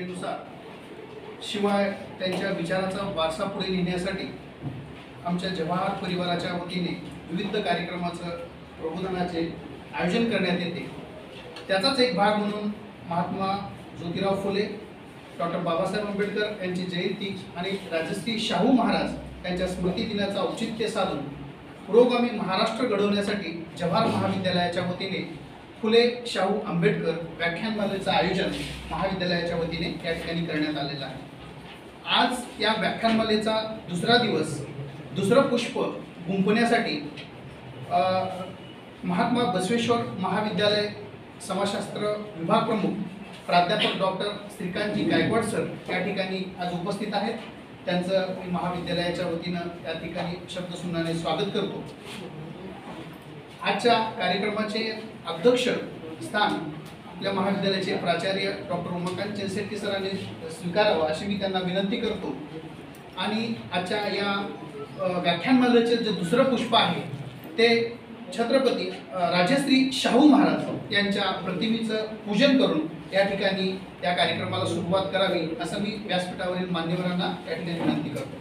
परंपरेनुसार शिवाय त्यांच्या विचाराचा वारसा पुढे नेण्यासाठी आमच्या जवाहर परिवाराच्या वतीने विविध कार्यक्रमाचं प्रबोधनाचे आयोजन करण्यात येते। त्याचाच एक भाग म्हणून महात्मा ज्योतिराव फुले, डॉक्टर बाबासाहेब आंबेडकर यांची जयंती आणि राजश्री शाहू महाराज यांच्या स्मृती दिनाचं औचित्य साधून पुरोगामी महाराष्ट्र घडवण्यासाठी जवाहर महाविद्यालयाच्या वतीने फुले शाहू आंबेडकर व्याख्यानमालेचं आयोजन महाविद्यालयाच्या वतीने या ठिकाणी करण्यात आलेलं आहे। आज या व्याख्यानमालेचा दुसरा दिवस, दुसरं पुष्प गुंफण्यासाठी महात्मा बसवेश्वर महाविद्यालय समाजशास्त्र विभाग प्रमुख प्राध्यापक डॉक्टर श्रीकांतजी गायकवाड सर या ठिकाणी आज उपस्थित आहेत। त्यांचं मी महाविद्यालयाच्या वतीनं या ठिकाणी शब्दसुमनाने स्वागत करतो। आजच्या कार्यक्रमाचे अध्यक्ष स्थान आपल्या महाविद्यालयाचे प्राचार्य डॉक्टर उमाकांत चेलशेट्टी सरांनी स्वीकारावं अशी मी त्यांना विनंती करतो। आणि आजच्या या व्याख्यानमालेचे जे दुसरं पुष्प आहे ते छत्रपती राजश्री शाहू महाराज यांच्या प्रतिमेचं पूजन करून या ठिकाणी या कार्यक्रमाला सुरुवात करावी असं मी व्यासपीठावरील मान्यवरांना या ठिकाणी विनंती करतो।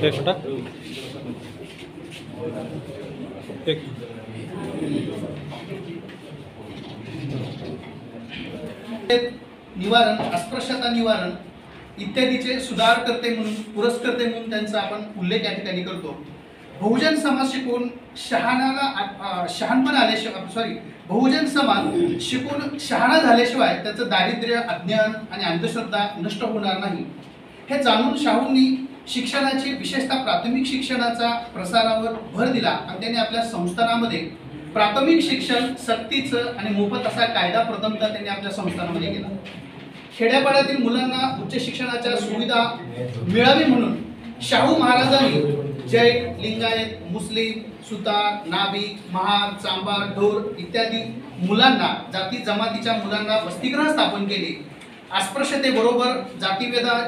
एक छोटा एक निवारण, अस्पृश्यता निवारण इत्यादीचे सुधारकर्ते म्हणून, पुरस्कर्ते म्हणून त्यांचा आपण उल्लेख या ठिकाणी करतो। बहुजन समाज शिकून शहाणपण आल्याशिवाय बहुजन समाज शिकून शहाणा झाल्याशिवाय त्याचं दारिद्र्य, अज्ञान आणि अंधश्रद्धा नष्ट होणार नाही हे जाणून शाहूंनी शिक्षणाची, विशेषतः प्राथमिक शिक्षणाचा प्रसारावर भर दिला आणि त्यांनी आपल्या संस्थानामध्ये प्राथमिक शिक्षण सक्तीचं आणि मोफत असा कायदा प्रथमतः त्यांनी आपल्या संस्थानामध्ये केला। खेड्यापाड्यातील मुलांना उच्च शिक्षणाच्या सुविधा मिळावी म्हणून शाहू महाराजांनी जैन, लिंगायत, मुस्लिम, सुतार, नाभिक, महार, चांभार, ढोर इत्यादी मुलांना, जाती जमातीच्या मुलांना वसतिगृह स्थापन केली। अस्पृश्यतेबरोबर जातीभेदा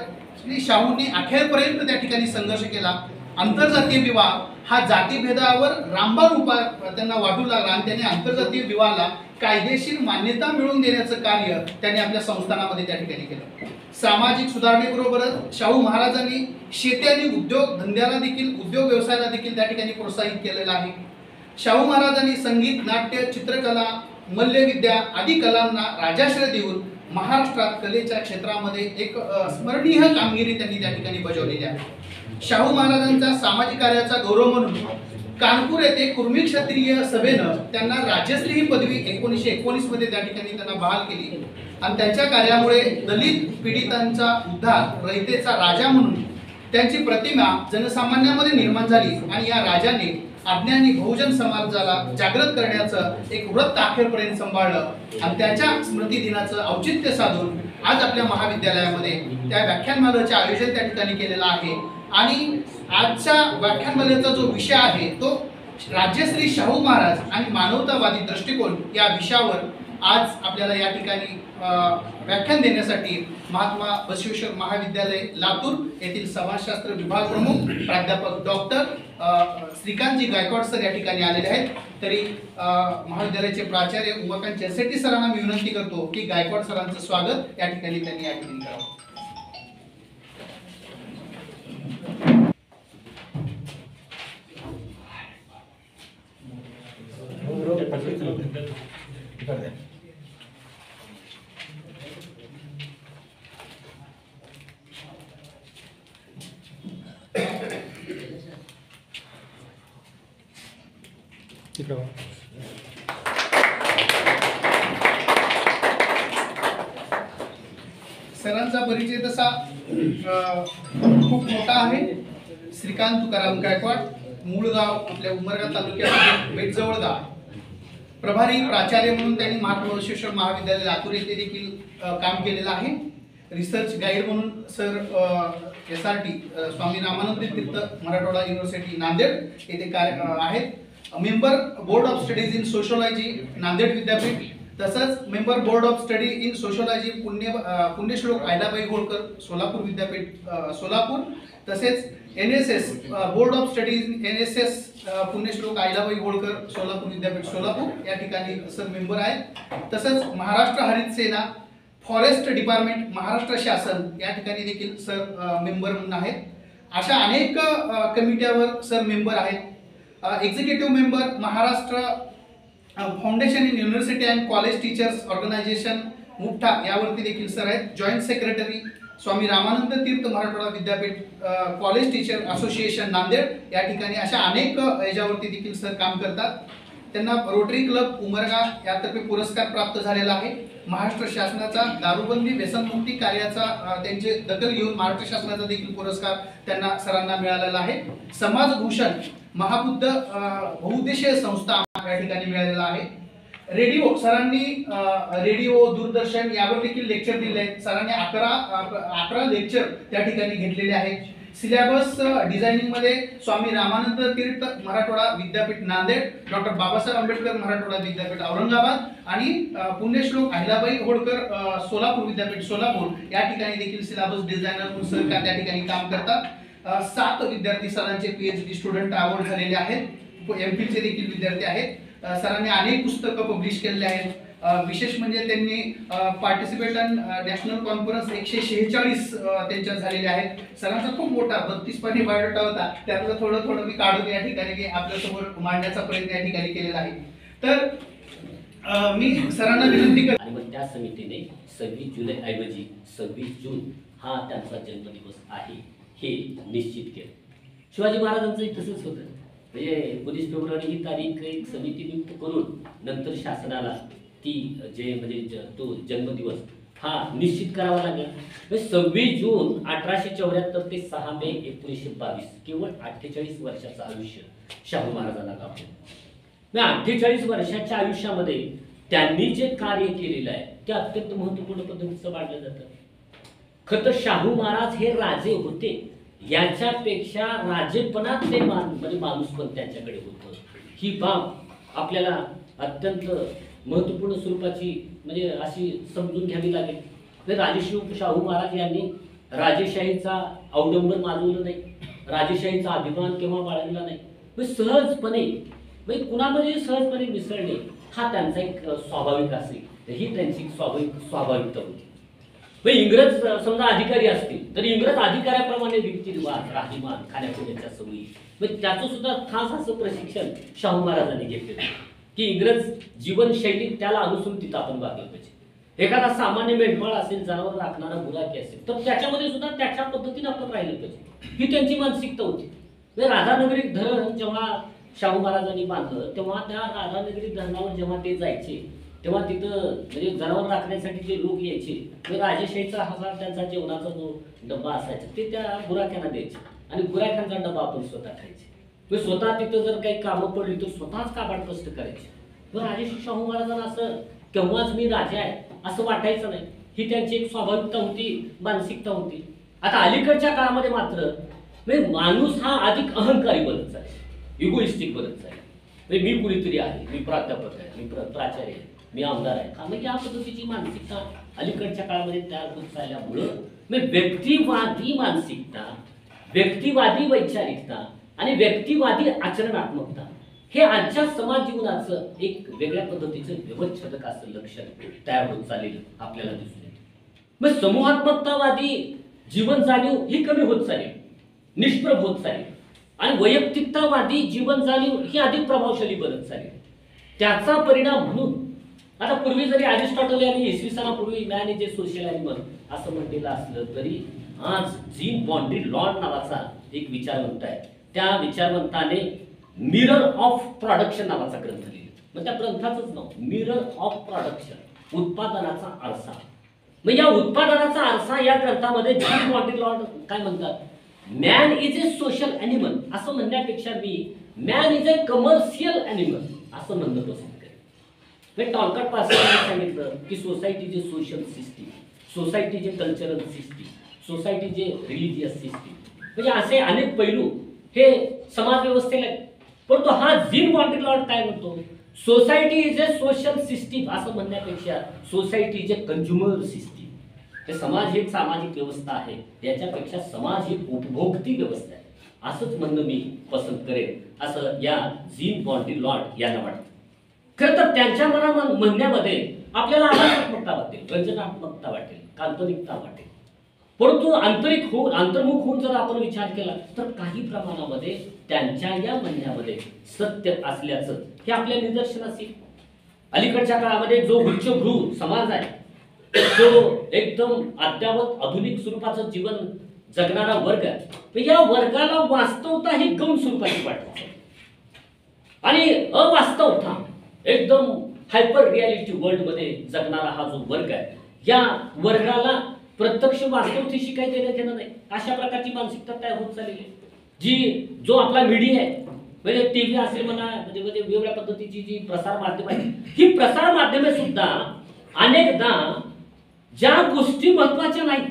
शाहूंनी अखेरपर्यंत त्या ठिकाणी संघर्ष केला। आंतरजातीय विवाह हा जातीभेदावर रामबाण उपाय त्यांना वाटू लागला आणि त्यांनी आंतरजातीय विवाहाला कायदेशीर मान्यता मिळवून देण्याचं कार्य त्यांनी आपल्या संस्थानामध्ये त्या ठिकाणी केलं। सामाजिक सुधारणेबरोबरच शाहू महाराजांनी शेती आणि उद्योग धंद्याला देखील, उद्योग व्यवसायाला देखील त्या ठिकाणी प्रोत्साहित केलेलं आहे। शाहू महाराजांनी संगीत, नाट्य, चित्रकला, मल्लविद्या आदी कलांना राजाश्रय देऊन महाराष्ट्रात कलेच्या क्षेत्रामध्ये एक स्मरणीय कामगिरी त्यांनी त्या ठिकाणी बजावलेली आहे। शाहू महाराजांचा सामाजिक कार्याचा गौरव म्हणून कानपूर येथे कुर्मी क्षत्रिय सभेनं त्यांना राजश्री ही पदवी 1919 मध्ये त्या ठिकाणी त्यांना बहाल केली आणि त्यांच्या कार्यामुळे दलित पीडितांचा उद्धार, रयतेचा राजा म्हणून त्यांची प्रतिमा जनसामान्यामध्ये निर्माण झाली आणि या राजाने अज्ञानी बहुजन समाजाला जागृत करण्याचं एक व्रत अखेरपर्यंत सांभाळलं आणि त्याच्या स्मृती दिनाचं औचित्य साधून आज आपल्या महाविद्यालयामध्ये त्या व्याख्यानमालेचे आयोजन त्या ठिकाणी केलेलं आहे। आणि आजच्या व्याख्यानमालेचा जो विषय आहे तो राजश्री शाहू महाराज आणि मानवतावादी दृष्टिकोन या विषयावर आज आपल्याला या ठिकाणी व्याख्यान देण्यासाठी महात्मा बसवेश्वर महाविद्यालय लातूर येथील समाजशास्त्र विभाग प्रमुख प्राध्यापक डॉक्टर श्रीकांतजी गायकवाड सर या ठिकाणी आलेले आहेत। तरी महाविद्यालयाचे प्राचार्य उमाकांत चेलशेट्टी सरांना मी विनंती करतो की गायकवाड सरांचं स्वागत या ठिकाणी त्यांनी या ठिकाणी करावं। इकडं बघा. सरांचा परिचय तसा खूप मोठा आहे. श्रीकांत तुकाराम गायकवाड, मूळ गाव आपल्या उमरगा तालुक्यातील बेटजवळ गाव. प्रभारी प्राचार्य म्हणून त्यांनी महात्मा बसवेश्वर महाविद्यालय लातूर येथे देखील काम केलेलं आहे. रिसर्च गाईड म्हणून सर SRT स्वामी रामानंद तीर्थ मराठवाडा युनिव्हर्सिटी नांदेड येथे कार्य आहेत. Member board of studies in sociology Nanded विद्यापीठ, तसंच member board of study in sociology Punyashlok Ahilyabai Holkar Solapur विद्यापीठ सोलापूर, तसेच NSS board of studies in NSS Punyashlok Ahilyabai Holkar Solapur विद्यापीठ सोलापूर या ठिकाणी सर मेंबर आहेत. तसंच महाराष्ट्र हरित सेना फॉरेस्ट डिपार्टमेंट महाराष्ट्र शासन या ठिकाणी देखील सर मेंबर म्हणून आहेत. अशा अनेक कमिट्यावर सर मेंबर आहेत. Executive member Maharashtra foundation in university and college teachers organisation मुठा यावरती देखील सर आहेत. जॉईंट सेक्रेटरी स्वामी रामानंद तीर्थ Marathwada Vidyapeeth college teacher association Nanded या ठिकाणी अशा अनेक याच्यावरती देखील सर काम करतात. त्यांना रोटरी क्लब उमरगा यातर्फे पुरस्कार प्राप्त झालेला आहे. महाराष्ट्र शासनाचा दारूबंदी व्यसनमुक्ती कार्याचा त्यांचे दखल घेऊन महाराष्ट्र शासनाचा देखील पुरस्कार त्यांना सरांना मिळालेला आहे. समाजभूषण महाबुद्ध बहुउद्देशीय संस्था या ठिकाणी मिळालेला आहे. रेडिओ सरांनी रेडिओ दूरदर्शन यावर देखील लेक्चर दिले आहेत. सरांनी 11 लेक्चर त्या ठिकाणी घेतलेले आहेत. सिलेबस डिझायनिंग मध्ये स्वामी रामानंद तीर्थ मराठवाडा विद्यापीठ नांदेड, डॉक्टर बाबासाहेब आंबेडकर मराठवाडा विद्यापीट औरंगाबाद आणि पुण्यश्लोक अहिल्याबाई होळकर सोलापूर विद्यापीठ सोलापूर या ठिकाणी देखील सिलेबस डिझायनर म्हणून सर त्या ठिकाणी काम करतात. 7 विद्यार्थी सरांचे PhD स्टुडंट अवॉर्ड झालेले आहेत. MPhil चे देखील विद्यार्थी आहेत. सरांनी अनेक पुस्तकं पब्लिश केलेली आहेत. विशेष म्हणजे त्यांनी पार्टिसिपेटन नॅशनल कॉन्फरन्स 146 त्यांच्या झालेल्या आहेत. सरांचा खूप मोठा 32 पानी बायोडाटा होता, त्यातलं थोडं थोडं मी काढून या ठिकाणी आपल्यासमोर मांडण्याचा प्रयत्न या ठिकाणी केलेला आहे. तर मी सरांना विनंती करतो आणि मग त्या समितीने 26 जुलै ऐवजी 26 जून हा त्यांचा जन्मदिवस आहे हे निश्चित केलं. शिवाजी महाराजांचंही तसंच होतं. म्हणजे 19 फेब्रुवारी ही तारीख एक समिती नियुक्त करून नंतर शासनाला ती म्हणजे तो जन्मदिवस हा निश्चित करावा लागला. 26 जून 1874 ते 6 मे 1922 केवळ 48 वर्षाचं आयुष्य शाहू महाराजांना लाभलं. 48 वर्षाच्या आयुष्यामध्ये त्यांनी जे कार्य केलेलं आहे ते अत्यंत महत्त्वपूर्ण पद्धतीचं मानलं जातं. खरं तर शाहू महाराज हे राजे होते, याच्यापेक्षा राजेपणात ते म्हणजे माणूस पण त्यांच्याकडे होतं. ही बाब आपल्याला अत्यंत महत्त्वपूर्ण स्वरूपाची म्हणजे अशी समजून घ्यावी लागेल. तर राजेशिव शाहू महाराज यांनी राजेशाहीचा अवडंबर माजवलं नाही, राजेशाहीचा अभिमान केव्हा बाळगला नाही. म्हणजे सहजपणे म्हणजे कुणामध्ये सहजपणे मिसळणे हा त्यांचा एक स्वाभाविक असेल, ही त्यांची स्वाभाविकता होती. इंग्रज समजा अधिकारी असतील तर इंग्रज अधिकाऱ्याप्रमाणे रीतिरिवाज राहणीमान खाण्यापिण्याच्या सवयी म्हणजे त्याचं सुद्धा खास असं प्रशिक्षण शाहू महाराजांनी घेतलेलं की इंग्रज जीवनशैली त्याला अनुसरून तिथं आपण वागलं पाहिजे. एखादा सामान्य मेंढपाळ असेल, जनावर राखणारा गुराखी असेल तर त्याच्यामध्ये सुद्धा त्याच्या पद्धतीने आपण राहिलं पाहिजे, ही त्यांची मानसिकता होती. राधानगरी धरण जेव्हा शाहू महाराजांनी बांधलं तेव्हा त्या राधानगरी धरणावर जेव्हा ते जायचे तेव्हा तिथं म्हणजे जनावर राखण्यासाठी जे लोक यायचे ते राजेशाहीचा हा त्यांचा जेवणाचा जो डब्बा असायचा ते त्या गुराख्यांना द्यायचे आणि गुराख्यांचा डब्बा आपण स्वतः खायचे. स्वतः तिथं जर काही कामं पडली तर स्वतःच काबाड कष्ट करायचे. राजेश्री शाहू महाराजांना असं केव्हाच मी राजा आहे असं वाटायचं नाही, ही त्यांची एक स्वाभाविकता होती, मानसिकता होती. आता अलीकडच्या काळामध्ये मात्र म्हणजे माणूस हा अधिक अहंकारी बनत चालला, इगोइस्टिक बनत चालला. म्हणजे मी कुणीतरी आहे, मी प्राध्यापक आहे, मी प्राचार्य आहे, मी आमदार आहे. म्हणजे या पद्धतीची मानसिकता अलीकडच्या काळामध्ये तयार होत चालल्यामुळं व्यक्तिवादी मानसिकता, व्यक्तिवादी वैचारिकता आणि व्यक्तिवादी आचरणात्मकता हे आजच्या समाज जीवनाचं एक वेगळ्या पद्धतीचं व्यवच्छेदक असं लक्षण तयार होत चाललेलं आपल्याला दिसून येतं. मग समूहात्मकतावादी जीवन जाणीव ही कमी होत चालेल, निष्प्रभ होत चालेल आणि वैयक्तिकतावादी जीवन जाणीव ही अधिक प्रभावशाली बनत चालेल. त्याचा परिणाम म्हणून आता पूर्वी जरी अरिस्टॉटल यांनी इसवी सनापूर्वी मॅन जे सोशल ॲनिमल असं म्हटलेलं असलं तरी आज जीन बॉन्डी लॉर्ड नावाचा एक विचारवंत आहे. त्या विचारवंताने मिरर ऑफ प्रोडक्शन नावाचा ग्रंथ लिहिला. मग त्या ग्रंथाचंच नाव मिरर ऑफ प्रोडक्शन, उत्पादनाचा आरसा. मग या उत्पादनाचा आरसा या ग्रंथामध्ये जॉन मॉन्टिलॉर्ड काय म्हणतात, man is a social animal असं म्हणण्यापेक्षा मी man is a commercial animal असं म्हणणं पसंत करेन. टॉलकाट पार्सनने सांगितलं की सोसायटी जे सोशल सिस्टीम, सोसायटी जे कल्चरल सिस्टीम, सोसायटी जे रिलिजियस सिस्टीम, म्हणजे असे अनेक पैलू हे समाज व्यवस्थेला आहेत. परंतु हा जीन मॉन्टिलॉर्ड काय म्हणतो, society is a social system असं म्हणण्यापेक्षा society is a consumer system. हे समाज ही एक सामाजिक व्यवस्था आहे, याच्यापेक्षा समाज ही उपभोक्ती व्यवस्था आहे असंच म्हणणं मी पसंत करेन, असं या जीन मॉन्टिलॉर्ड यांना वाटतं. खरं तर त्यांच्या म्हणण्यामध्ये आपल्याला आव्हानात्मकता वाटेल, रंजनात्मकता वाटेल, काल्पनिकता वाटेल. परंतु अंतर्मुख होऊन जर आपण विचार केला तर काही प्रमाणामध्ये त्यांच्या या म्हणण्यामध्ये सत्य असल्याचं हे आपल्या निदर्शनास येईल. अलीकडच्या काळामध्ये जो उच्चभ्रू समाज आहे, जो एकदम अद्यावत आधुनिक स्वरूपाचं जीवन जगणारा वर्ग आहे, या वर्गाला वास्तवता ही गौण स्वरूपाची वाटते आणि अवास्तवता एकदम हायपर रियालिटी वर्ल्ड मध्ये जगणारा हा जो वर्ग आहे, या वर्गाला प्रत्यक्ष वास्तवतेशी काही देण्यात येणार नाही. अशा प्रकारची मानसिकता तयार होत चाललेली आहे. जो आपला मीडिया आहे, म्हणजे टीव्ही असेल म्हणा, म्हणजे वेगवेगळ्या पद्धतीची जी प्रसार माध्यम आहे, ही प्रसार माध्यमे सुद्धा अनेकदा ज्या गोष्टी महत्वाच्या नाहीत,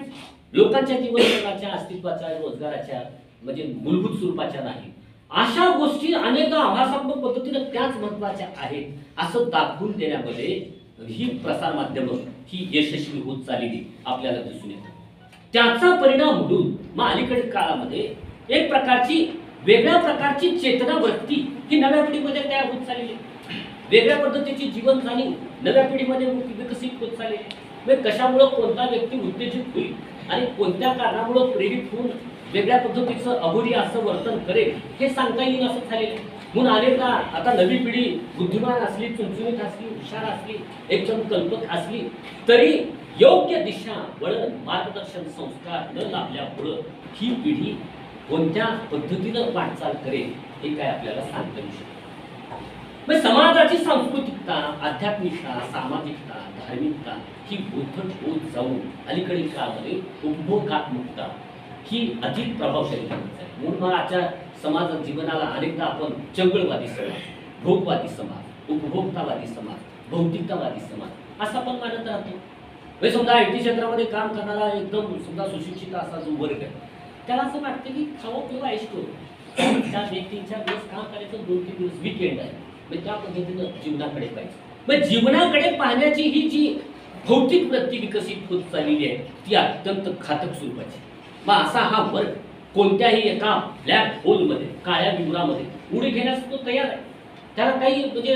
लोकांच्या जीवनाच्या, अस्तित्वाच्या, रोजगाराच्या, म्हणजे मूलभूत स्वरूपाच्या नाही, अशा गोष्टी अनेकदा आभासात्मक पद्धतीने त्याच महत्वाच्या आहेत असं दाखवून देण्यामध्ये ही प्रसार माध्यमं ही यशस्वी होत चाललेली आपल्याला दिसून येतात. त्याचा परिणाम म्हणून मग अलीकडील काळामध्ये एक प्रकारची वेगळ्या प्रकारची चेतना वृत्ती ही नव्या पिढीमध्ये तयार होत चाललेली, वेगळ्या पद्धतीची जीवन जाणीव नव्या पिढीमध्ये विकसित होत चाललेली. म्हणजे कशामुळे कोणता व्यक्ती उत्तेजित होईल आणि कोणत्या कारणामुळे प्रेरित होऊन वेगळ्या पद्धतीचं अघोरी असं वर्तन करेल हे सांगता येईल असं झालेलं. म्हणून अनेकदा आता नवी पिढी बुद्धिमान असली, चुणचुणीत असली, हुशार असली, एकदम कल्पक असली तरी योग्य दिशा, वळण, मार्गदर्शन, संस्कार न लाभल्यामुळं ही पिढी कोणत्या पद्धतीनं वाटचाल करेल हे काय आपल्याला सांगता येऊ शकत. समाजाची सांस्कृतिकता, आध्यात्मिकता, सामाजिकता, धार्मिकता ही उद्धट होत जाऊन अलीकडील काळामध्ये उपभोगात्मकता ही अधिक प्रभावशाली बनत आहे. म्हणून आजच्या समाज जीवनाला अनेकदा आपण चंगळवादी समाज, भोगवादी समाज, उपभोक्तावादी समाज, भौतिकतावादी समाज असं आपण मानत राहतो. समजा आयटी क्षेत्रामध्ये काम करणारा एकदम समजा सुशिक्षित असा जो वर्ग आहे, त्याला असं वाटतं की खावं पिवं ऐकतो, त्या 3-4 दिवस काम करायचं, 2-3 दिवस विकेंड आहे, म्हणजे त्या पद्धतीनं जीवनाकडे पाहिजे. मग जीवनाकडे पाहण्याची ही जी भौतिक वृत्ती विकसित होत चाललेली आहे ती अत्यंत घातक स्वरूपाची. मग असा हा वर्ग कोणत्याही एका ब्लॅक होलमध्ये, काळ्या विवरामध्ये उडी घेण्यास तो तयार आहे. त्याला काही म्हणजे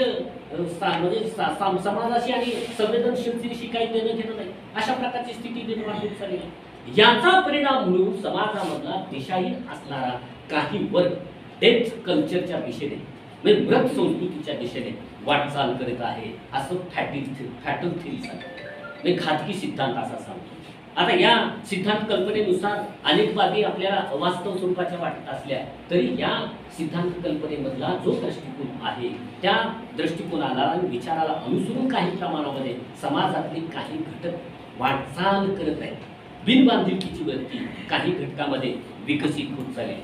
समाजाशी आणि संवेदनशीलतेशी काही देणं घेणं नाही, अशा प्रकारची स्थिती निर्माण होत चालली आहे. याचा परिणाम म्हणून समाजामधला दिशाहीन असणारा काही वर्ग डेथ कल्चरच्या दिशेने, म्हणजे मृत संस्कृतीच्या दिशेने वाटचाल करीत आहे असं फॅटल थेरी सांगतो, म्हणजे घातकी सिद्धांत असा सांगतो. आता या सिद्धांत कल्पनेनुसार अनेकवादी आपल्याला अवास्तव स्वरूपाच्या वाटत असल्या तरी या सिद्धांत कल्पनेमधला जो दृष्टिकोन आहे त्या दृष्टिकोनाला आणि विचाराला अनुसरून काही प्रमाणामध्ये समाजातले काही घटक वाटचाल करत आहेत. बिनबांधिलकीची वृत्ती काही घटकामध्ये विकसित होत चालली.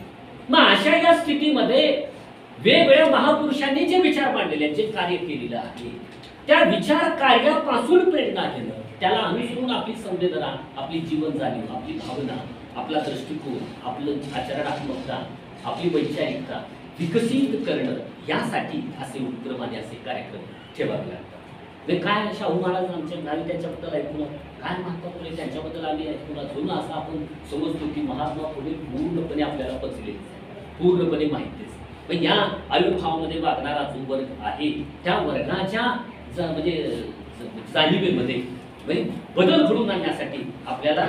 मग अशा या स्थितीमध्ये वेगवेगळ्या महापुरुषांनी जे विचार मांडलेले आहेत, जे कार्य केलेलं आहे, त्या विचार कार्यापासून प्रेरणा घेणं, त्याला अनुसरून आपली संवेदना, आपली जीवन जाणीव, आपली भावना, आपला दृष्टिकोन, आपलं आचरणात्मकता, आपली वैचारिकता विकसित करणं, यासाठी असे उपक्रम आणि असे कार्यक्रम ठेवावे लागतात. म्हणजे काय शाहू महाराज आमच्या गावी त्यांच्याबद्दल ऐकून काय महत्त्वपूर्ण त्यांच्याबद्दल आम्ही ऐकून जुनं असं आपण समजतो की महात्मा फुले पूर्णपणे आपल्याला पचलेले, पूर्णपणे माहितीच. पण या आयुर्भावामध्ये वागणारा जो वर्ग आहे त्या वर्गाच्या म्हणजे जाणीवेमध्ये म्हणजे बदल घडवून आणण्यासाठी आपल्याला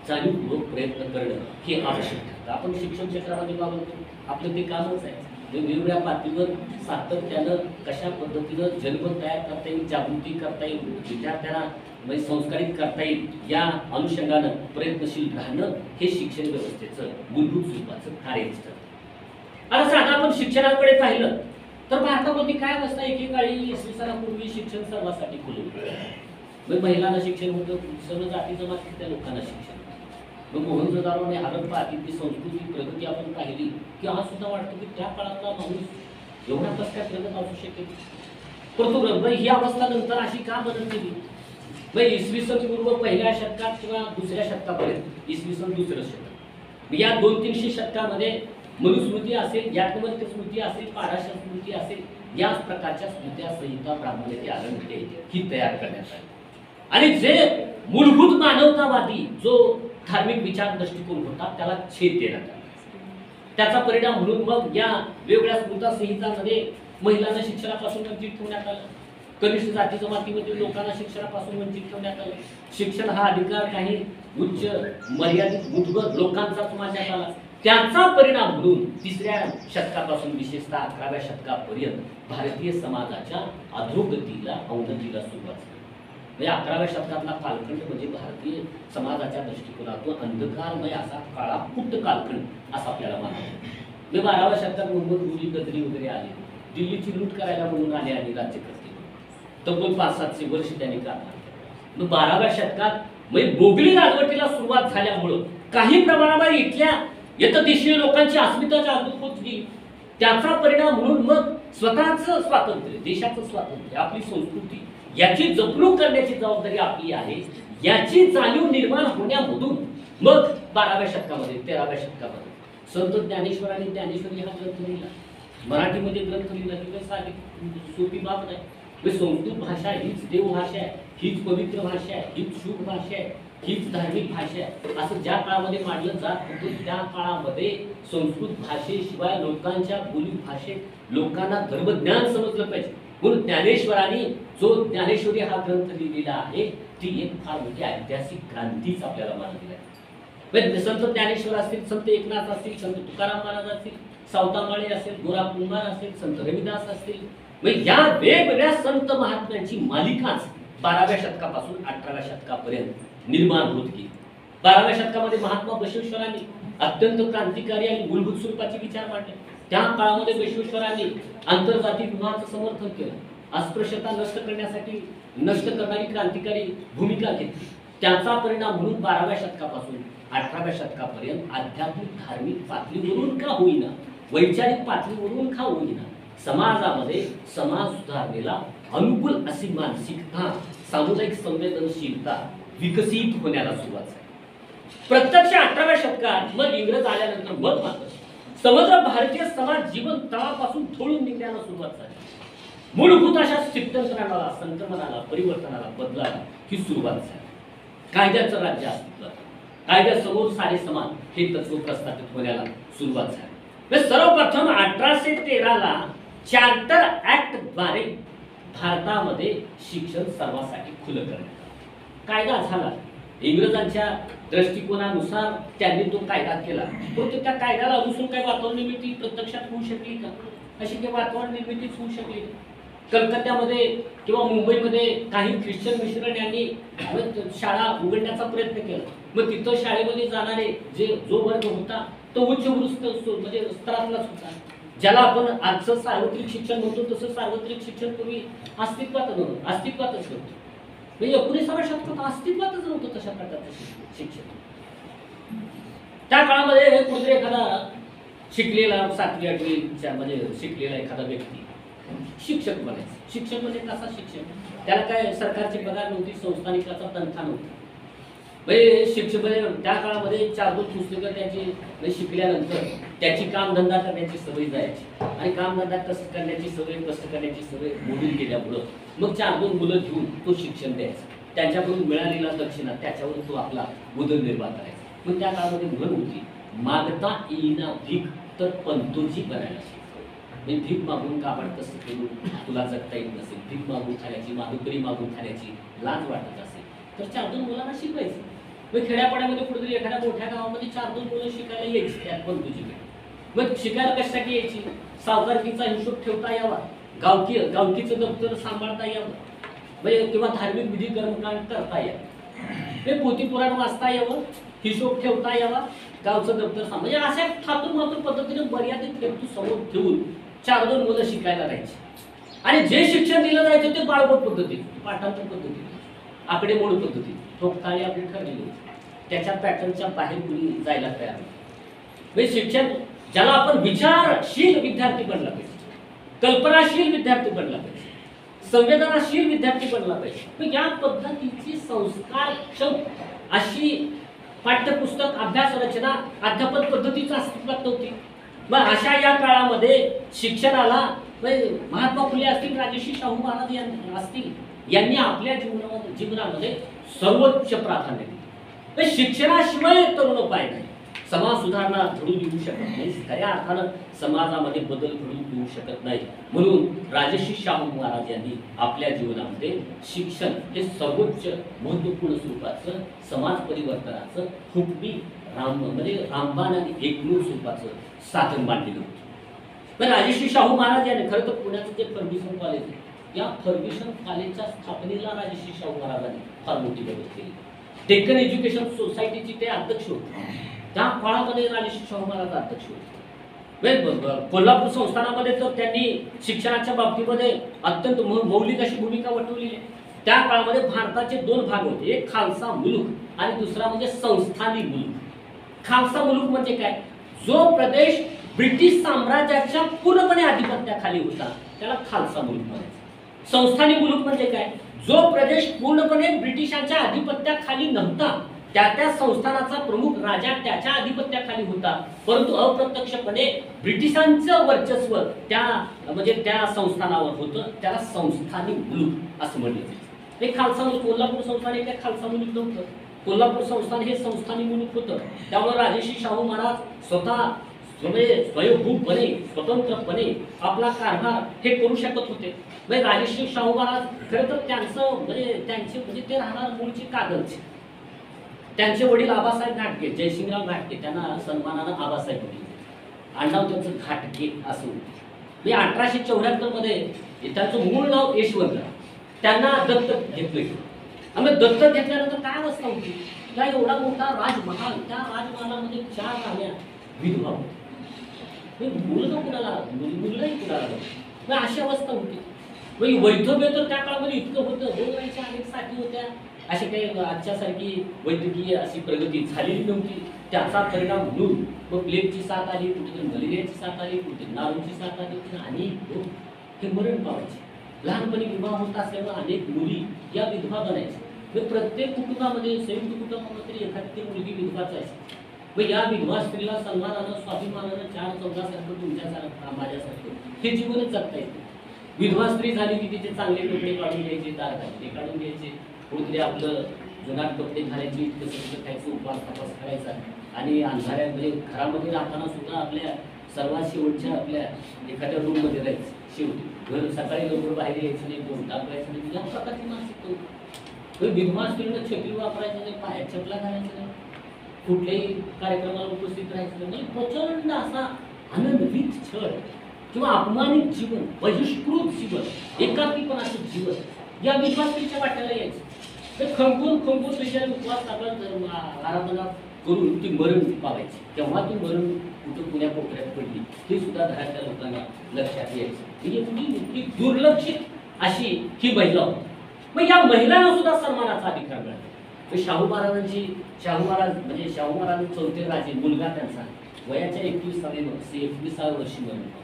जाणीवपूर्वक प्रयत्न करणं हे आवश्यक ठरतं. आपण शिक्षण क्षेत्रामध्ये वागवतो, आपलं ते कामच आहे. वेगवेगळ्या पातळीवर सातत्यानं कशा पद्धतीनं जनमत तयार करता येईल, जागृती करता येईल, विद्यार्थ्यांना म्हणजे संस्कारित करता येईल, या अनुषंगानं प्रयत्नशील राहणं हे शिक्षण व्यवस्थेचं मूलभूत स्वरूपाचं कार्यच ठरतं. आता साधा आपण शिक्षणाकडे पाहिलं तर भारतामध्ये काय अवस्था एकेकाळी इसवी सनापूर्वी शिक्षण सर्वांसाठी खुलं होतं. महिलांना शिक्षण होतं, सर्व जाती जमातीच्या लोकांना शिक्षण. मग मोहनजोदारो आणि हडप्पा तिथली संस्कृती प्रगती आपण पाहिली की आज सुद्धा वाटतं की त्या काळातला माणूस एवढा कसं काय प्रगत असू शकेल. परंतु ही अवस्था नंतर अशी का बदल केली. इसवी सन पूर्व पहिल्या शतकात किंवा दुसऱ्या शतकापर्यंत इसवी सन दुसरं शतक या 200-300 शतकामध्ये मनुस्मृती असेल, याज्ञवल्क्य स्मृती असेल, पाराशर स्मृती असेल, याच प्रकारच्या स्मृत्या संहिता ब्राह्मणाची आरंभते ही तयार करण्यात आली. आणि जे मूलभूत मानवतावादी जो धार्मिक विचार दृष्टिकोन होता त्याला छेद देण्यात आला. त्याचा परिणाम म्हणून मग या वेगवेगळ्या स्मृता संहितांमध्ये महिलांना शिक्षणापासून वंचित ठेवण्यात आलं. कनिष्ठ जाती जमातीमधील लोकांना शिक्षणापासून वंचित ठेवण्यात आलं. शिक्षण हा अधिकार काही उच्च मर्यादित मुठभर लोकांचा समाजात आला. त्याचा परिणाम म्हणून 3ऱ्या शतकापासून विशेषतः 11व्या शतकापर्यंत भारतीय समाजाच्या अधोगतीला अवनतीला सुरुवात झाली. म्हणजे 11व्या शतकातला कालखंड म्हणजे भारतीय समाजाच्या दृष्टिकोनातून अंधकारमय असा काळाकुट्ट कालखंड असं आपल्याला मानतो. म्हणजे 12व्या शतकात मोहम्मद घोरी गजनी वगैरे आले, दिल्लीची लूट करायला म्हणून आले आणि राज्यकर्ते तब्बल 500-700 वर्ष त्यांनी कारभार केला. 12व्या शतकात म्हणजे मोगली राजवटीला सुरुवात झाल्यामुळं काही प्रमाणामध्ये इथल्या यतदेशीय लोकांची अस्मिता जागृत होत गेली. त्याचा परिणाम म्हणून मग स्वतःचं स्वातंत्र्य, देशाचं स्वातंत्र्य, आपली संस्कृती याची जपणूक करण्याची जबाबदारी आपली आहे याची जाणीव निर्माण होण्यामधून मग 12व्या शतकामध्ये 13व्या शतकामध्ये संत ज्ञानेश्वरांनी ज्ञानेश्वरी हा ग्रंथ लिहिला. मराठीमध्ये ग्रंथ लिहिला की काही साधी सोपी बाब नाही. संस्कृत भाषा हीच देवभाषा आहे, हीच पवित्र भाषा आहे, हीच शुभ भाषा आहे, हीच धार्मिक भाषा आहे असं ज्या काळामध्ये मांडलं जात होतं त्या काळामध्ये संस्कृत भाषेशिवाय लोकांच्या बोली भाषेत लोकांना धर्मज्ञान समजलं पाहिजे. म्हणून ज्ञानेश्वरांनी जो ज्ञानेश्वरी हा ग्रंथ लिहिलेला आहे ती एक फार मोठी ऐतिहासिक क्रांतीच आपल्याला मानली आहे. संत ज्ञानेश्वर असतील, संत एकनाथ असतील, संत तुकाराम महाराज असतील, सावतामाळे असेल, गोरा कुंभार असेल, संत रविदास असतील, या वेगवेगळ्या संत महात्म्यांची मालिकाच 12व्या शतकापासून 18व्या शतकापर्यंत निर्माण होत गेली. 12व्या शतकामध्ये महात्मा बसवेश्वरांनी अत्यंत क्रांतिकारी आणि मूलभूत स्वरूपाचे विचार मांडले. त्या काळामध्ये बसवेश्वरांनी आंतरजाती विवाहाचं समर्थन केलं. अस्पृश्यता नष्ट करण्यासाठी नष्ट करणारी क्रांतिकारी भूमिका घेतली. त्याचा परिणाम म्हणून 12व्या शतकापासून 18व्या शतकापर्यंत आध्यात्मिक धार्मिक पातळीवरून का होईना, वैचारिक पातळीवरून का होईना समाजामध्ये समाज सुधारणेला अनुकूल अशी मानसिकता, सामुदायिक संवेदनशीलता विकसित होण्याला सुरुवात झाली. प्रत्यक्ष 18व्या शतकात मग इंग्रज आल्यानंतर मग मात्र समग्र भारतीय समाज जीवन तळापासून थोडून निघण्याला सुरुवात झाली. मूलभूत अशा स्थित्यंतराला, संक्रमणाला, परिवर्तनाला, बदलाला ही सुरुवात झाली. कायद्याचं राज्य अस्तित्वात, कायद्यासमोर सारे समान हे तत्व प्रस्थापित होण्याला सुरुवात झाली. सर्वप्रथम 1813ला चार्टर ऍक्ट द्वारे भारतामध्ये शिक्षण सर्वांसाठी खुलं करण्यात कायदा झाला. इंग्रजांच्या दृष्टिकोनानुसार त्यांनी तो कायदा केला. परंतु त्या कायद्याला अनुसरून काही वातावरण निर्मिती प्रत्यक्षात होऊ शकली का? अशी काही वातावरण निर्मितीच होऊ शकली. कलकत्त्यामध्ये किंवा मुंबईमध्ये काही ख्रिश्चन मिशनऱ्यांनी शाळा उघडण्याचा प्रयत्न केला. मग तिथं शाळेमध्ये जाणारे जो वर्ग होता तो उच्च म्हणजे स्तरातलाच होता. ज्याला आपण आजचं सार्वत्रिक शिक्षण म्हणतो तसं सार्वत्रिक शिक्षण पूर्वी अस्तित्वातच नव्हतं. म्हणजे 19व्या शतकात अस्तित्वातच नव्हतं तशा प्रकारचं शिक्षण. त्या काळामध्ये कुठे एखादा शिकलेला 7वी 8वीच्या म्हणजे शिकलेला एखादा व्यक्ती शिक्षक बनायचा. शिक्षक म्हणजे कसा शिक्षक? त्याला काय सरकारची पगार नव्हती, संस्थानिकाचा तनखा नव्हता. म्हणजे शिक्षक त्या काळामध्ये 4-2 पुस्तकं त्याची शिकल्यानंतर त्याची कामधंदा करण्याची सवय जायची आणि कामधंदा कसं करण्याची सवय, कष्ट करण्याची सवय मोडून गेल्यामुळं मग 4-2 मुलं घेऊन तो शिक्षण द्यायचा. त्यांच्याकडून मिळालेला दक्षिणा त्याच्यावरून तो आपला उदरनिर्वाह करायचा. मग त्या काळामध्ये म्हण होती, मागता येईना भीक तर पंतोजी बनायला शिक. म्हणजे भीक मागून काबाड कसं करून तुला जगता येत नसेल, भीक मागून खाण्याची, माधुकरी मागून खाण्याची लाज वाटत असेल तर 4-2 मुलांना शिकवायचं. मग खेड्यापाड्यामध्ये कुठेतरी एखाद्या मोठ्या गावामध्ये 4-2 मुलं शिकायला यायची त्यात पंतोजीकडे. मग शिकायला कशासाठी यायची? सावकारकीचा हिशोब ठेवता यावा, गावकीचं दप्तर सांभाळता यावं, म्हणजे किंवा धार्मिक विधी कर्मकांड करता यावं, हे पोथी पुराण वाचता यावं हिशोब ठेवता यावा, गावचं दप्तर म्हणजे अशा थातून मातून पद्धतीने मर्यादित हेतू समोर ठेवून 4-2 मुलं शिकायला जायची आणि जे शिक्षण दिलं जायचं ते बाळगोट पद्धतीने, पाठांतर पद्धतीने, आकडेमोड पद्धतीने, ठोकताळी आपली ठरलेली होती. त्याच्या पॅटर्नच्या बाहेर कुणी जायला तयार नाही. म्हणजे शिक्षण ज्याला आपण विचारशील विद्यार्थी बनला पाहिजे, कल्पनाशील विद्यार्थी बनला पाहिजे, संवेदनाशील विद्यार्थी बनला पाहिजे. मग या पद्धतीची संस्कारक्षम अशी पाठ्यपुस्तक अभ्यास रचना अध्यापन पद्धतीच अस्तित्वात नव्हती. मग अशा या काळामध्ये शिक्षणाला महात्मा फुले असतील, राजर्षी शाहू महाराज असतील, यांनी आपल्या जीवनामध्ये सर्वोच्च प्राधान्य दिले. शिक्षणाशिवाय तरुण उपाय नाही. समाज सुधारणा घडून येऊ शकत नाही, खऱ्या अर्थानं समाजामध्ये बदल घडून येऊ शकत नाही. म्हणून राजर्षी शाहू महाराज यांनी आपल्या जीवनामध्ये शिक्षण हे सर्वोच्च महत्वपूर्ण स्वरूपाचं समाज परिवर्तनाचं हुकमी म्हणजे रामबाण आणि एकमेव स्वरूपाचं साधन मांडलेलं होतं. पण राजर्षी शाहू महाराज यांनी खरं तर पुण्याचं जे फर्ग्युसन कॉलेज आहे, या फर्ग्युसन कॉलेजच्या स्थापनेला राजर्षी शाहू महाराजांनी फार मोठी मदत केली. डेक्कन एज्युकेशन सोसायटीचे ते अध्यक्ष होते. त्या काळामध्ये राजर्षी शाहू महाराज अध्यक्ष होते. कोल्हापूर संस्थानामध्ये तर त्यांनी शिक्षणाच्या बाबतीमध्ये अत्यंत मौलिक अशी भूमिका वठवलेली आहे. त्या काळामध्ये भारताचे 2 भाग होते, एक खालसा मुलुक आणि दुसरा म्हणजे संस्थानी मुलुक. खालसा मुलुक म्हणजे काय? जो प्रदेश ब्रिटिश साम्राज्याच्या पूर्णपणे आधिपत्याखाली होता त्याला खालसा मुलुक म्हणायचं. संस्थानी मुलुक म्हणजे काय? जो प्रदेश पूर्णपणे ब्रिटिशांच्या आधिपत्याखाली नव्हता, त्या संस्थानाचा प्रमुख राजा त्याच्या आधिपत्याखाली होता, परंतु अप्रत्यक्षपणे ब्रिटिशांचं वर्चस्व त्या संस्थानावर होतं, त्याला संस्थानी मुलुक असं म्हणलं जातं. हे खालसा मुलुक, कोल्हापूर संस्थान हे काय खालसा मुलुक नव्हतं. कोल्हापूर संस्थान हे संस्थानी मुलुक होतं. त्यामुळे राजर्षी शाहू महाराज स्वतः स्वयंभूपणे स्वतंत्रपणे आपला कारभार हे करू शकत होते. म्हणजे राजर्षी शाहू महाराज खरं तर त्यांचे ते राहणार मूळची कागलचे. त्यांचे वडील आबासाहेब घाटगे, जयसिंगराव घाटगे, त्यांना सन्मानानं आबासाहेब वडील, आडनाव त्यांचं घाटगे असं होतं. 1874 मध्ये त्यांचं मूळ नाव यशवंतराव, त्यांना दत्तक घेतलं. आणि दत्तक घेतल्यानंतर काय अवस्था होती? त्या एवढा मोठा राजमहाल, त्या राजमहालामध्ये 4 राण्या विधवा होत्या. मुलगा कुणाला, मुलगाही कुणाला, अशी अवस्था होती. वैधव्य तर त्या काळामध्ये इतकं होतं, रोगांच्या अनेक साथी होत्या. अशी काही आजच्यासारखी वैद्यकीय अशी प्रगती झालेली नव्हती. त्याचा परिणाम म्हणून मग प्लेगची साथ आली, कुठेतरी मलेरियाची साथ आली, कुठे नारूची साथ आली, अनेक लोक हे मरण पावायचे. लहानपणी विवाह होत असल्यामुळे अनेक मुली या विधवा बनायच्या. प्रत्येक कुटुंबामध्ये, संयुक्त कुटुंबामध्ये तरी एखादी मुलगी विधवाच आहे. मग या विधवा स्त्रीला सन्मानानं, स्वाभिमानानं 4-14 सारखं तुमच्यासारखं माझ्यासारखं हे जीवनच जगता येते. विधवा स्त्री झाली की तिचे चांगले कपडे काढून घ्यायचे, दारखाली काढून घ्यायचे, कुठेतरी आपलं जुनाट कपडे घालायची, कसं खायचं, उपवास तपास करायचा आणि अंधाऱ्यामध्ये घरामध्ये राहताना सुद्धा आपल्या सर्वात शेवटच्या आपल्या एखाद्या रूममध्ये राहायचं. शेवटी घर सकाळी लवकर बाहेर यायचं नाही, दोन टाकायचं नाही, या प्रकारची मानसिकता होती. विधवा स्त्रीनं छत्री वापरायचं नाही, पायात चपला घालायचं नाही, कुठल्याही कार्यक्रमाला उपस्थित राहायचं नाही. प्रचंड असा आनंदवीत छळ किंवा अपमानित जीवन, बहिष्कृत जीवन, एकाकीपणाचं जीवन या विधवा स्त्रीच्या वाट्याला यायचं. ते खंबून विषयाने उपवास आराधना करून ती मरण पावायची. तेव्हा ती मरण कुठं पुण्या कोपऱ्यात पडली हे सुद्धा घरातल्या लोकांना लक्षात यायचं. म्हणजे दुर्लक्षित अशी ही महिला होती. मग या महिलांना सुद्धा सन्मानाचा अधिकार मिळाला. शाहू महाराज म्हणजे शाहू महाराज 4थे राजे, मुलगा त्यांचा वयाच्या 21व्या वर्षी मरण पावला.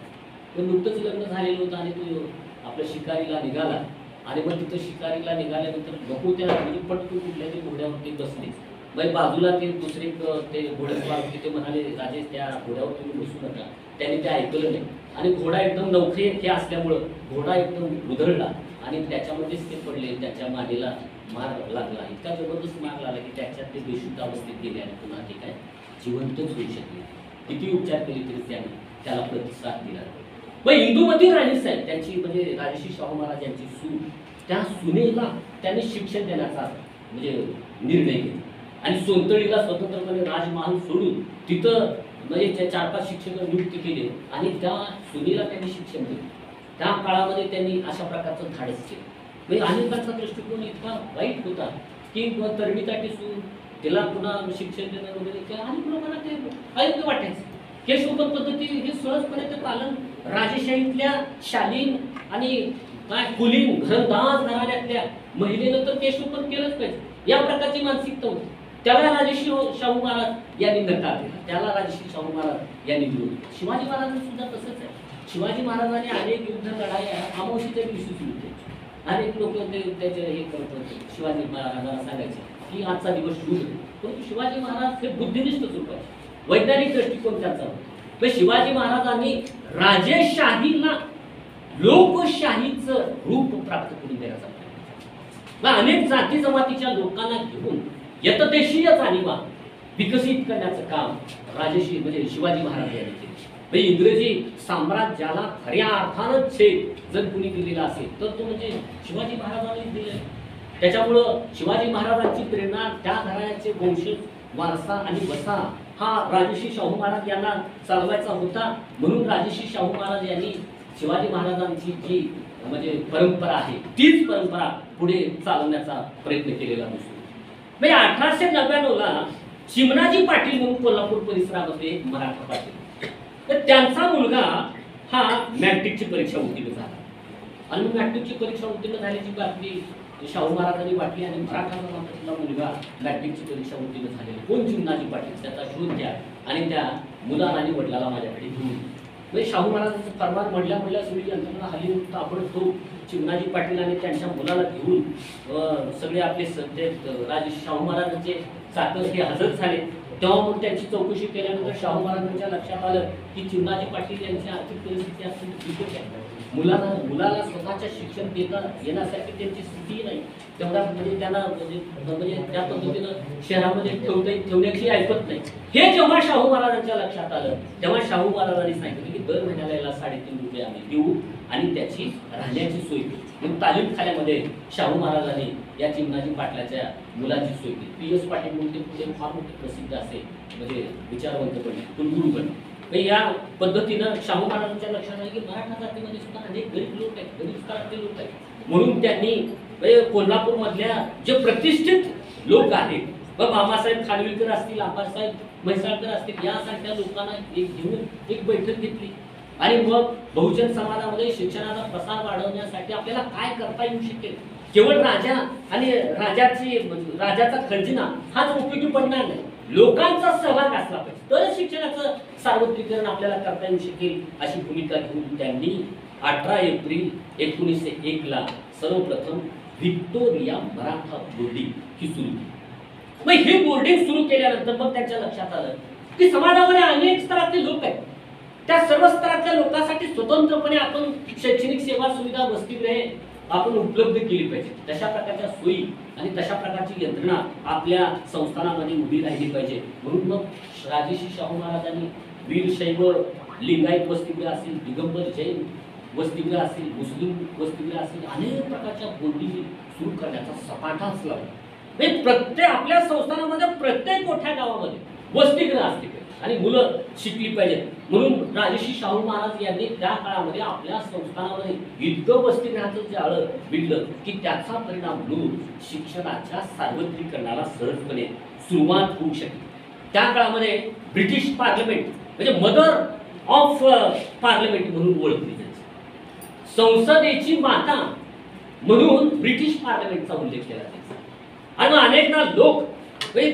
तो नुकतंच लग्न झालेलं होतं आणि तो आपल्या शिकारीला निघाला. आणि मग तिथं शिकारीला निघाल्यानंतर नको त्या म्हणजे पटकन कुठल्याही घोड्यावरती बसले. मग बाजूला ते दुसरे ते घोड्यास्वार होते, ते म्हणाले राजेश त्या घोड्यावर तुम्ही बसू नका. त्याने ते ऐकलं नाही आणि घोडा एकदम नवखे हे असल्यामुळं घोडा एकदम उधळला आणि त्याच्यामध्येच ते पडले. त्याच्या मानेला मार लागला, इतका जबरदस्त मार लागला की त्याच्यात ते बेशुद्ध अवस्थेत गेले आणि पुन्हा ते काय जिवंतच होऊ शकले. किती उपचार केले तरी त्याला प्रतिसाद दिला. मग इंदुमती राणी साहेब त्यांची म्हणजे राजर्षी शाहू महाराज यांची सून, त्या सुनेला त्यांनी शिक्षण देण्याचा म्हणजे निर्णय घेतला आणि सोनतळीला स्वतंत्रपणे राजमहाल सोडून तिथं म्हणजे 4-5 शिक्षक नियुक्त केले आणि त्या सुनेला त्यांनी शिक्षण दिलं. त्या काळामध्ये त्यांनी अशा प्रकारचं धाडस केलं. म्हणजे अनेकांचा दृष्टिकोन इतका वाईट होता की तरुणीकाठी सून त्याला पुन्हा शिक्षण देणं वगैरे किंवा अनेक लोकांना ते अयोग्य वाटायचं. केशवपंत पद्धती हे सहजपणे ते पालन राजेशाहीतल्या शालीन आणि काय कुलीन घरंदाज घराण्यातल्या महिलेनं तर केशवपंत केलंच पाहिजे, या प्रकारची मानसिकता होती. त्याला राजश्री शाहू महाराज यांनी नकार दिला, त्याला राजश्री शाहू महाराज यांनी विरोध केला. शिवाजी महाराजांचं सुद्धा तसंच आहे. शिवाजी महाराजांनी अनेक युद्ध लढाया अमावशीच्या दिवशी सुरू केले. अनेक लोक त्याचे हे करत होते, शिवाजी महाराजांना सांगायचे की आजचा दिवस शुभ आहे. परंतु शिवाजी महाराज हे बुद्धिनिष्ठ होते, वैज्ञानिक दृष्टिकोन त्यांचा होता. शिवाजी महाराजांनी राजेशाहीला लोकशाहीचं रूप प्राप्त करून देण्याचा प्रयत्न केला. अनेक जाती जमातीच्या लोकांना घेऊन यतदेशीय जाणीवा विकसित करण्याचं काम राजश्री म्हणजे शिवाजी महाराज यांनी केलं. इंग्रजी साम्राज्याला खऱ्या अर्थानं छेद जर कुणी दिलेला असेल तर तो म्हणजे शिवाजी महाराजांनी दिले. त्याच्यामुळं शिवाजी महाराजांची प्रेरणा त्या घराण्याचे वंशज वारसा आणि वसा हा राजश्री शाहू महाराज यांना चालवायचा होता. म्हणून राजश्री शाहू महाराज यांनी शिवाजी महाराजांची जी म्हणजे परंपरा आहे तीच परंपरा पुढे चालवण्याचा प्रयत्न केलेला दिसतो. म्हणजे 1899ला चिमणाजी पाटील म्हणून कोल्हापूर परिसरामध्ये एक मराठा पाटील, तर त्यांचा मुलगा हा मॅट्रिकची परीक्षा उत्तीर्ण झाला आणि मॅट्रिकची परीक्षा उत्तीर्ण झाल्याची बातमी शाहू महाराजांनी वाटली आणि मराठा समाजातला मुलगा मॅट्रिकची परीक्षा उत्तीर्ण झालेला कोण चिमणाजी पाटील, त्याचा शोध घ्या आणि त्या मुलाला आणि वडिलाला माझ्याकडे घेऊन. म्हणजे शाहू महाराजांचं फरमान म्हणल्या सगळी यंत्रणा हल्ली ताबडतोब चिमणाजी पाटील आणि त्यांच्या मुलाला घेऊन सगळे आपले राजे शाहू महाराजांचे चाकर हे हजर झाले. तेव्हा मग त्यांची चौकशी केल्यानंतर शाहू महाराजांच्या लक्षात आलं की चिमणाजी पाटील यांची आर्थिक परिस्थिती अत्यंत बिकट आहे. मुलाला स्वतःच्या शिक्षण देता येण्यासाठी त्यांची स्थिती नाही, तेवढा म्हणजे त्यांना म्हणजे त्या पद्धतीनं शहरामध्ये ठेवण्याची ऐकत नाही. हे जेव्हा शाहू महाराजांच्या लक्षात आलं तेव्हा शाहू महाराजांनी सांगितलं की दर महिन्याला याला 3.5 रुपये आम्ही देऊ आणि त्याची राहण्याची सोय केली. मग तालीमखान्यामध्ये शाहू महाराजांनी या चिमणाजी पाटलाच्या मुलाची सोय केली. पी.एस. पाटील म्हणून ते पुढे फार मोठे प्रसिद्ध असे म्हणजे विचारवंत बनले, कुलगुरू बनले. या पद्धतीनं शाहू महाराजांच्या लक्षात आलं की मराठा जातीमध्ये सुद्धा अनेक गरीब लोक आहेत, गरीब स्तरातले लोक आहेत. म्हणून त्यांनी कोल्हापूर मधल्या जे प्रतिष्ठित लोक आहेत, मामासाहेब खानविलकर असतील, आप्पासाहेब म्हैसाळकर असतील, यासारख्या लोकांना घेऊन एक बैठक घेतली आणि मग बहुजन समाजामध्ये शिक्षणाचा प्रसार वाढवण्यासाठी आपल्याला काय करता येऊ शकेल. केवळ राजा आणि राजाचा खजिना हाच उपयोगी पडणार नाही, लोकांचा सहभाग असला पाहिजे तर शिक्षणाचं सार्वत्रिकरण आपल्याला करता येऊ शकेल अशी भूमिका घेऊन त्यांनी 18 एप्रिल 1901ला सर्वप्रथम व्हिक्टोरिया मराठा बोर्डिंग ही सुरू केली. मग हे बोर्डिंग सुरू केल्यानंतर मग त्यांच्या लक्षात आलं की समाजामध्ये अनेक स्तरातले लोक आहेत, त्या सर्व स्तरातल्या लोकांसाठी स्वतंत्रपणे आपण शैक्षणिक सेवा सुविधा वसतिगृहे आपण उपलब्ध केली पाहिजे. तशा प्रकारच्या सोयी आणि तशा प्रकारची यंत्रणा आपल्या संस्थानामध्ये उभी राहिली पाहिजे. म्हणून मग राजश्री शाहू महाराजांनी वीरशैव लिंगायत वसतिगृह असेल, दिगंबर जैन वसतिगृह असेल, मुस्लिम वसतिगृह असेल, अनेक प्रकारच्या बोर्डिंग सुरू करण्याचा सपाटाच लावला. प्रत्येक आपल्या संस्थानामध्ये प्रत्येक मोठ्या गावामध्ये वसतिगृह असते आणि मुलं शिकली पाहिजेत. म्हणून राजश्री शाहू महाराज यांनी त्या काळामध्ये आपल्या संस्थानामध्ये इतकं वसतिगृहाचं जाळं विणलं की त्याचा परिणाम म्हणून शिक्षणाच्या सार्वत्रिकरणाला सहजपणे सुरुवात होऊ शकते. त्या काळामध्ये ब्रिटिश पार्लमेंट म्हणजे मदर ऑफ पार्लमेंट म्हणून ओळखली जायची. संसदेची माता म्हणून ब्रिटिश पार्लमेंटचा उल्लेख केला जायचा. आणि अनेकदा लोक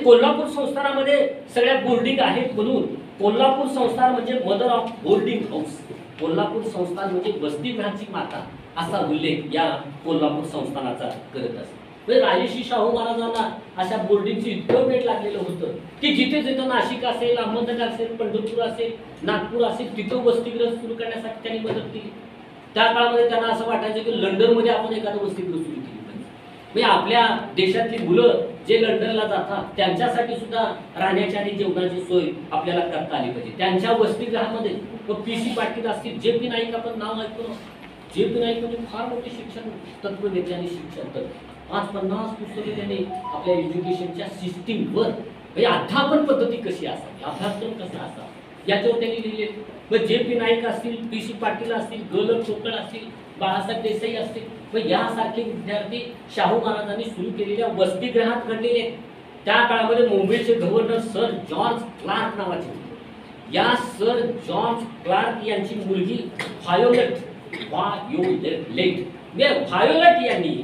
कोल्हापूर संस्थानामध्ये सगळ्या बोर्डिंग आहेत म्हणून कोल्हापूर संस्थान म्हणजे mother of boarding house, Kolhapur संस्थान म्हणजे वसतिगृहाची माता असा उल्लेख या कोल्हापूर संस्थानाचा करत असतो. राजश्री शाहू महाराजांना अशा बोर्डिंगची इतकं वेळ लागलेलं होतं की जिथे जिथं नाशिक असेल, अहमदनगर असेल, पंढरपूर असेल, नागपूर असेल तिथं वसतिगृह सुरू करण्यासाठी त्यांनी मदत केली. त्या काळामध्ये त्यांना असं वाटायचं की लंडनमध्ये आपण एखादं वसतिगृह सुरू केली पाहिजे. म्हणजे आपल्या देशातली मुलं जे लंडनला जातात त्यांच्यासाठी सुद्धा राहण्याची आणि जेवणाची सोय आपल्याला करता आली पाहिजे. त्यांच्या वसतिगृहामध्ये पी.सी. पाटील असतील, जे.पी. नाईक आपण नाव ऐकतो. जे.पी. नाईक म्हणजे फार मोठे शिक्षण तत्ववेत्ते आणि शिक्षण तत्व. 50 पुस्तके त्यांनी आपल्या एज्युकेशनच्या सिस्टीमवर म्हणजे अध्यापन पद्धती कशी असावी, अभ्यासक्रम कसा असावा याच्यावर त्यांनी लिहिले. मग जे.पी. नाईक असतील, पी.सी. पाटील असतील, ग.ल. ठोकळ असतील, बाळासाहेब देसाई असतील, मग यासारखे विद्यार्थी शाहू महाराजांनी सुरू केलेल्या वसतिगृहात घडलेले आहेत. त्या काळामध्ये मुंबईचे गव्हर्नर सर जॉर्ज क्लार्क नावाचे होते. या सर जॉर्ज क्लार्क यांची मुलगी व्हायोलेट व्हायोलेट यांनी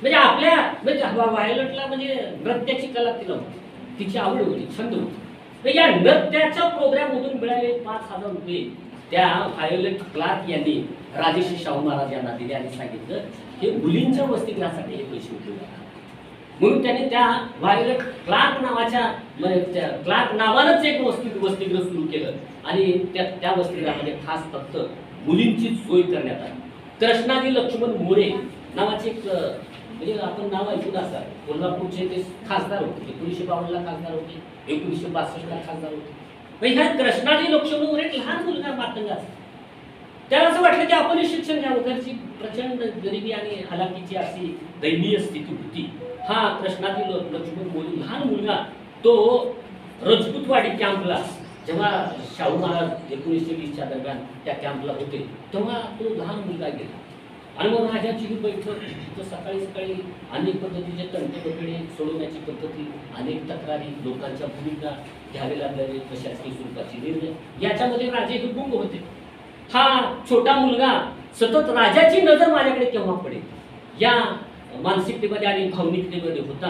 म्हणजे आपल्या म्हणजे व्हायोलेटला म्हणजे नृत्याची कला तिला होती, तिची आवड होती, छंद होती. तर या नृत्याच्या प्रोग्राम मधून मिळालेले 5,000 रुपये त्या व्हायोलेट क्लार्क यांनी राजश्री शाहू महाराज यांना दिले आणि सांगितलं हे मुलींच्या वसतिगृहासाठी हे पैसे उपयोग करा. म्हणून त्यांनी त्या व्हायोलेट क्लार्क नावाच्या म्हणजे क्लार्क नावानंच एक वसतिगृह सुरू केलं आणि त्या वसतिगृहामध्ये खास फक्त मुलींची सोय करण्यात आली. कृष्णाजी लक्ष्मण मोरे नावाचे एक म्हणजे आपण नाव ऐकून असाल, कोल्हापूरचे ते खासदार होते. 1952 खासदार होते, 1962 खासदार होते. ह्या कृष्णाजी लक्ष्मण मोरे एक लहान मुलगा मातंग असतो. त्याला असं वाटलं की आपण शिक्षण घ्यावं. घरची प्रचंड गरिबी आणि हलाखीची अशी दयनीय स्थिती होती. हा कृष्णाजी लक्ष्मण मोरे लहान मुलगा तो रजपूतवाडी कॅम्पला जेव्हा शाहू महाराज 1920च्या दरम्यान त्या कॅम्पला होते तेव्हा तो लहान मुलगा गेला आणि मग राजाची ही बैठक सकाळी सकाळी अनेक पद्धतीचे तंटबकडे सोडवण्याची पद्धती, अनेक तक्रारी, लोकांच्या भूमिका घ्यावे लागलेले प्रशासकीय स्वरूपाचे निर्णय याच्यामध्ये राजे हे गुंग होते. हा छोटा मुलगा सतत राजाची नजर माझ्याकडे केव्हा पडेल या मानसिकतेमध्ये आणि भावनिकतेमध्ये होता.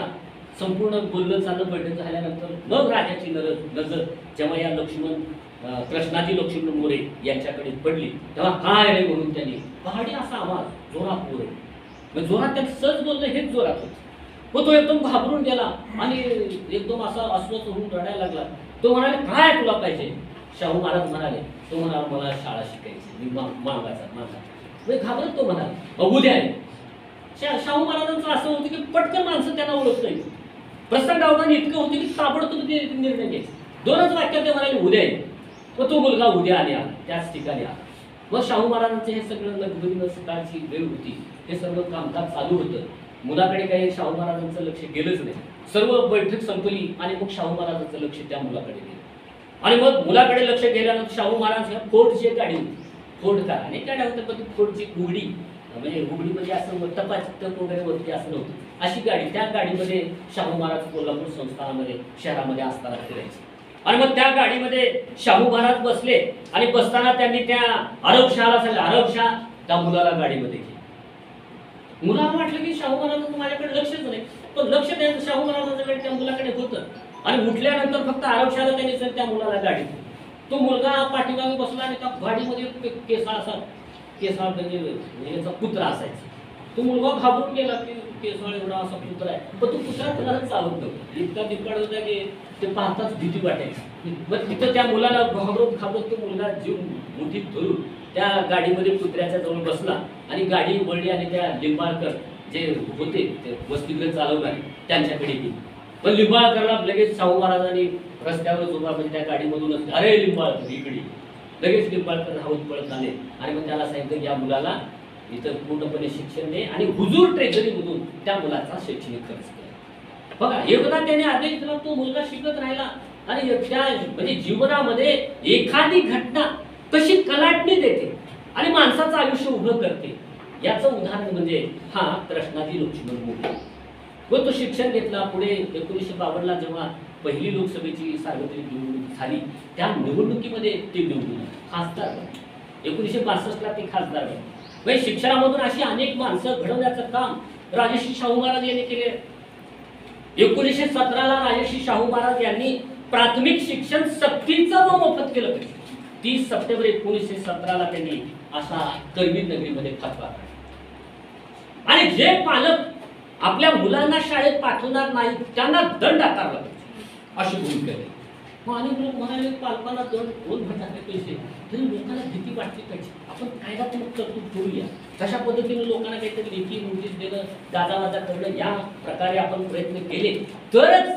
संपूर्ण बोलणं चालणं बैठक झाल्यानंतर मग राजाची नजर जेव्हा या कृष्णाजी लक्ष्मण मोरे यांच्याकडे पडली तेव्हा काय रे म्हणून त्यांनी पहाडी असा आवाज जोरात मोरे मग जोरात त्यांनी सहज बोलणं हेच जोरात होत. मग तो एकदम घाबरून गेला आणि एकदम असा अस्वस्थ होऊन रडायला लागला. तो म्हणाले काय तुला पाहिजे? शाहू महाराज म्हणाले, तो म्हणाला मला शाळा शिकायची, मी मागायचा. घाबरत तो म्हणाला उद्या आहे. शाहू महाराजांचं असं होतं की पटकन माणसं त्यांना ओळखत नाही. प्रसंग अवधान इतकं होतं की ताबडतोब निर्णय घ्यायचे. 2च वाक्यात ते म्हणाले उद्या आहे. मग तो मुलगा उद्या आला, त्याच ठिकाणी आला. मग शाहू महाराजांचं हे सगळं लगबगीनं सकाळची वेळ होती, हे सर्व कामकाज चालू होतं. मुलाकडे काही शाहू महाराजांचं लक्ष गेलंच नाही. सर्व बैठक संपली आणि मग शाहू महाराजांचं लक्ष त्या मुलाकडे गेलं आणि मग मुलाकडे लक्ष गेल्यानंतर शाहू महाराज ह्या फोर्डची गाडी होती, फोर्ड कार आणि गाड्या होत्या पण फोर्डची उघडी म्हणजे उघडी म्हणजे असं टप वगैरे वरती असं नव्हतं, अशी गाडी. त्या गाडीमध्ये शाहू महाराज कोल्हापूर संस्थानामध्ये शहरामध्ये असताना फिरायचे आणि मग त्या गाडीमध्ये शाहू महाराज बसले आणि बसताना त्यांनी त्या आरबशहाला सांगितलं आरबशा त्या मुलाला गाडीमध्ये घे. मुलाला वाटलं की शाहू महाराजांचं माझ्याकडे लक्षच नाही, पण लक्ष द्यायचं शाहू महाराजांच्याकडे त्या मुलाकडे होतं. आणि उठल्यानंतर फक्त आरबशाला त्यांनी सर त्या मुलाला गाडीत. तो मुलगा पाठीमागे बसला आणि त्या गाडीमध्ये केसाळ म्हणजे याचा पुत्र असायचा. तो मुलगा घाबरून गेला की केसाळ एवढा असा पुत्र आहे, पण तो पुत्रा कुणालाच चालत नव्हता. इतका दिपकाळ होता की ते पाहताच भीती वाटायची. मग तिथं त्या मुलाला घाबरत तो मुलगा जीव मुठीत धरून त्या गाडीमध्ये पुत्र्याच्या जवळ बसला आणि गाडी वळली आणि त्या लिंबाळकर जे होते ते वसतिगृह चालवणारे त्यांच्याकडे गेली. पण लिंबाळकरला लगेच शाहू महाराजांनी रस्त्यावर उभा म्हणजे त्या गाडीमधूनच अरे लिंबाळकर इकडे, लगेच लिंबाळकर धावत पळत आले आणि मग त्याला सांगितलं या मुलाला इथं पूर्णपणे शिक्षण दे आणि हुजूर ट्रेझरीमधून त्या मुलाचा शैक्षणिक खर्च कर. बघा एकदा त्याने आदेश दिला, तो मुलगा शिकत राहिला आणि त्या म्हणजे जीवनामध्ये एखादी घटना कशी कलाटणी देते आणि माणसाचं आयुष्य उभं करते याचं उदाहरण म्हणजे हा कृष्णाजी लक्ष्मण मोरे. व तो शिक्षण घेतला. पुढे 1952 जेव्हा पहिली लोकसभेची सार्वत्रिक निवडणूक झाली त्या निवडणुकीमध्ये ते निवडून खासदार झाले. 1962 ते खासदार झाले. म्हणजे शिक्षणामधून अशी अनेक माणसं घडवण्याचं काम राजश्री शाहू महाराज यांनी केले. 1917 राजश्री शाहू महाराज यांनी प्राथमिक शिक्षण सक्तीचं व मोफत केलं. 30 सप्टेंबर 1917 त्यांनी असा करवीर नगरीमध्ये फतवा काढला आणि जे पालक आपल्या मुलांना शाळेत पाठवणार नाही त्यांना दंड आकारला अशी भूमिका आहे. मग अनेक लोक म्हणाले पालकांना दोन भटाचे पैसे तरी लोकांना भीती वाटली पाहिजे, आपण कायद्यात्मक तरतूद करूया. तशा पद्धतीने लोकांना काहीतरी लेखी नोटीस देणं, गाजावाजा करणं या प्रकारे आपण प्रयत्न केले तरच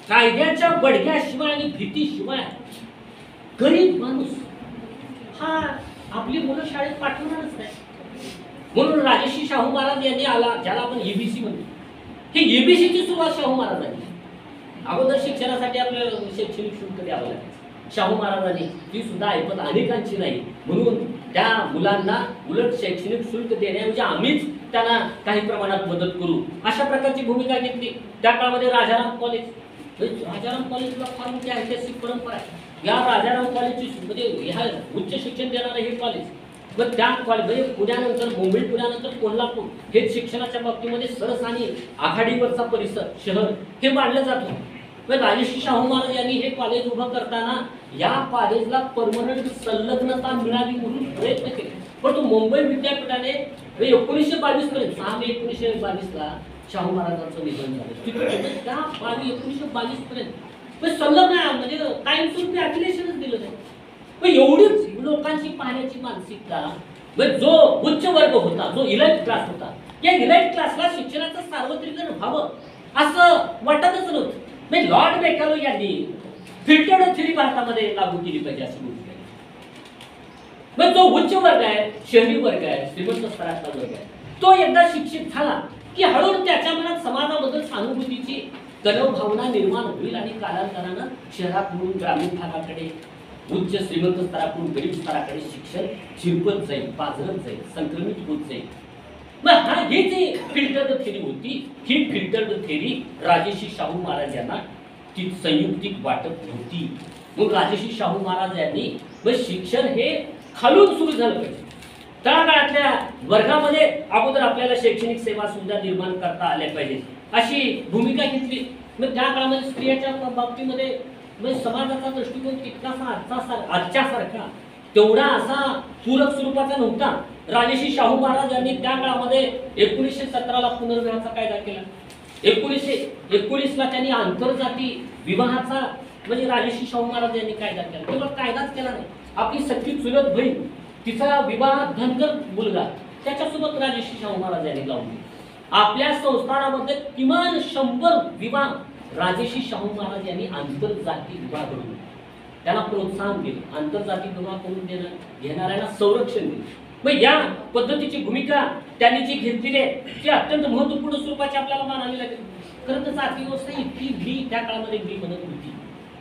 कायद्याच्या बडग्याशिवाय आणि भीतीशिवाय गरीब माणूस हा आपली मुलं शाळेत पाठवणारच नाही. म्हणून राजश्री शाहू महाराज यांनी आला ज्याला आपण एबीसी म्हणतो, ही एबीसीची सुरुवात शाहू महाराजांनी. अगोदर शिक्षणासाठी आपल्याला शैक्षणिक शुल्क द्यावं लागायचं. शाहू महाराजांनी ती सुद्धा ऐपत अनेकांची नाही म्हणून त्या मुलांना उलट शैक्षणिक शुल्क देण्याऐवजी आम्हीच त्यांना काही प्रमाणात मदत करू अशा प्रकारची भूमिका घेतली. त्या काळामध्ये राजाराम कॉलेजला फार मोठी ऐतिहासिक परंपरा आहे. या राजाराम कॉलेजची म्हणजे ह्या उच्च शिक्षण देणारं हे कॉलेज, मग त्या कॉलेज म्हणजे पुण्यानंतर मुंबई, पुण्यानंतर कोल्हापूर हे शिक्षणाच्या बाबतीमध्ये सरस आणि आघाडीवरचा परिसर शहर हे मानलं जातं. मग राजर्षी शाहू महाराज यांनी हे कॉलेज उभं करताना या कॉलेजला परमनंट संलग्नता मिळावी म्हणून प्रयत्न केले. परंतु मुंबई विद्यापीठाने 1922 पर्यंत 6 मे 1922 शाहू महाराजांचं निधन झालं. त्या 1922 पर्यंत संलग्न म्हणजे कायमस्वरूपी अखिलेशनच दिलं नाही. पण एवढीच लोकांची पाहण्याची मानसिकता, जो उच्च वर्ग होता, जो इलाइट क्लास होता, या इलाइट क्लासला शिक्षणाचं सार्वत्रिकरण व्हावं असं वाटतच नव्हतं. म्हणजे लॉर्ड मेकॅलो यांनी फिल्टर्ड थेरी भारतामध्ये लागू केली पाहिजे अशी भूमिका आहे. मग जो उच्च वर्ग आहे, शहरी वर्ग आहे, श्रीमंत स्तरातला वर्ग आहे, तो एकदा शिक्षित झाला की हळूहळू त्याच्या मनात समाजाबद्दल सहानुभूतीची तणाव भावना निर्माण होईल आणि कालांतरानं शहराकडून ग्रामीण भागाकडे, उच्च श्रीमंत स्तराकडून गरीब स्तराकडे शिक्षण शिरपत जाईल, पाझरत जाईल, संक्रमित होत जाईल. मग ही जी फिल्टर्ड थेरी होती, ही फिल्टर्ड थेरी राजर्षी शाहू महाराज यांना ती संयुक्तिक वाटत होती. मग राजर्षी शाहू महाराज यांनी शिक्षण हे खालून सुरू झालं पाहिजे. त्या काळातल्या वर्गामध्ये अगोदर आपल्याला शैक्षणिक सेवा सुविधा निर्माण करता आल्या पाहिजेत अशी भूमिका घेतली. मग त्या काळामध्ये स्त्रियाच्या बाबतीमध्ये समाजाचा दृष्टिकोन तितकासा आजच्यासारखा तेवढा असा पूरक स्वरूपाचा नव्हता. राजर्षी शाहू महाराज यांनी त्या काळामध्ये 1917 पुनर्विवाहाचा कायदा केला. 1919 त्यांनी आंतरजाती विवाहाचा म्हणजे राजर्षी शाहू महाराज यांनी कायदा केला. तेव्हा कायदाच केला नाही, आपली सख्खी चुलत बहीण, तिचा विवाह धनगर मुलगा, त्याच्यासोबत राजर्षी शाहू महाराज यांनी लावून दिली. आपल्या संस्थानामध्ये किमान 100 विवाह राजर्षी शाहू महाराज यांनी आंतरजाती विवाह करून त्यांना प्रोत्साहन दिलं. आंतरजाती विवाह करून घेणाऱ्यांना संरक्षण दिलं. मग या पद्धतीची भूमिका त्यांनी जी घेतलेली आहे ती अत्यंत महत्वपूर्ण स्वरूपाची आपल्याला मानावी लागेल. खरं तर जाती व्यवस्था इतकी त्या काळामध्ये म्हणत होती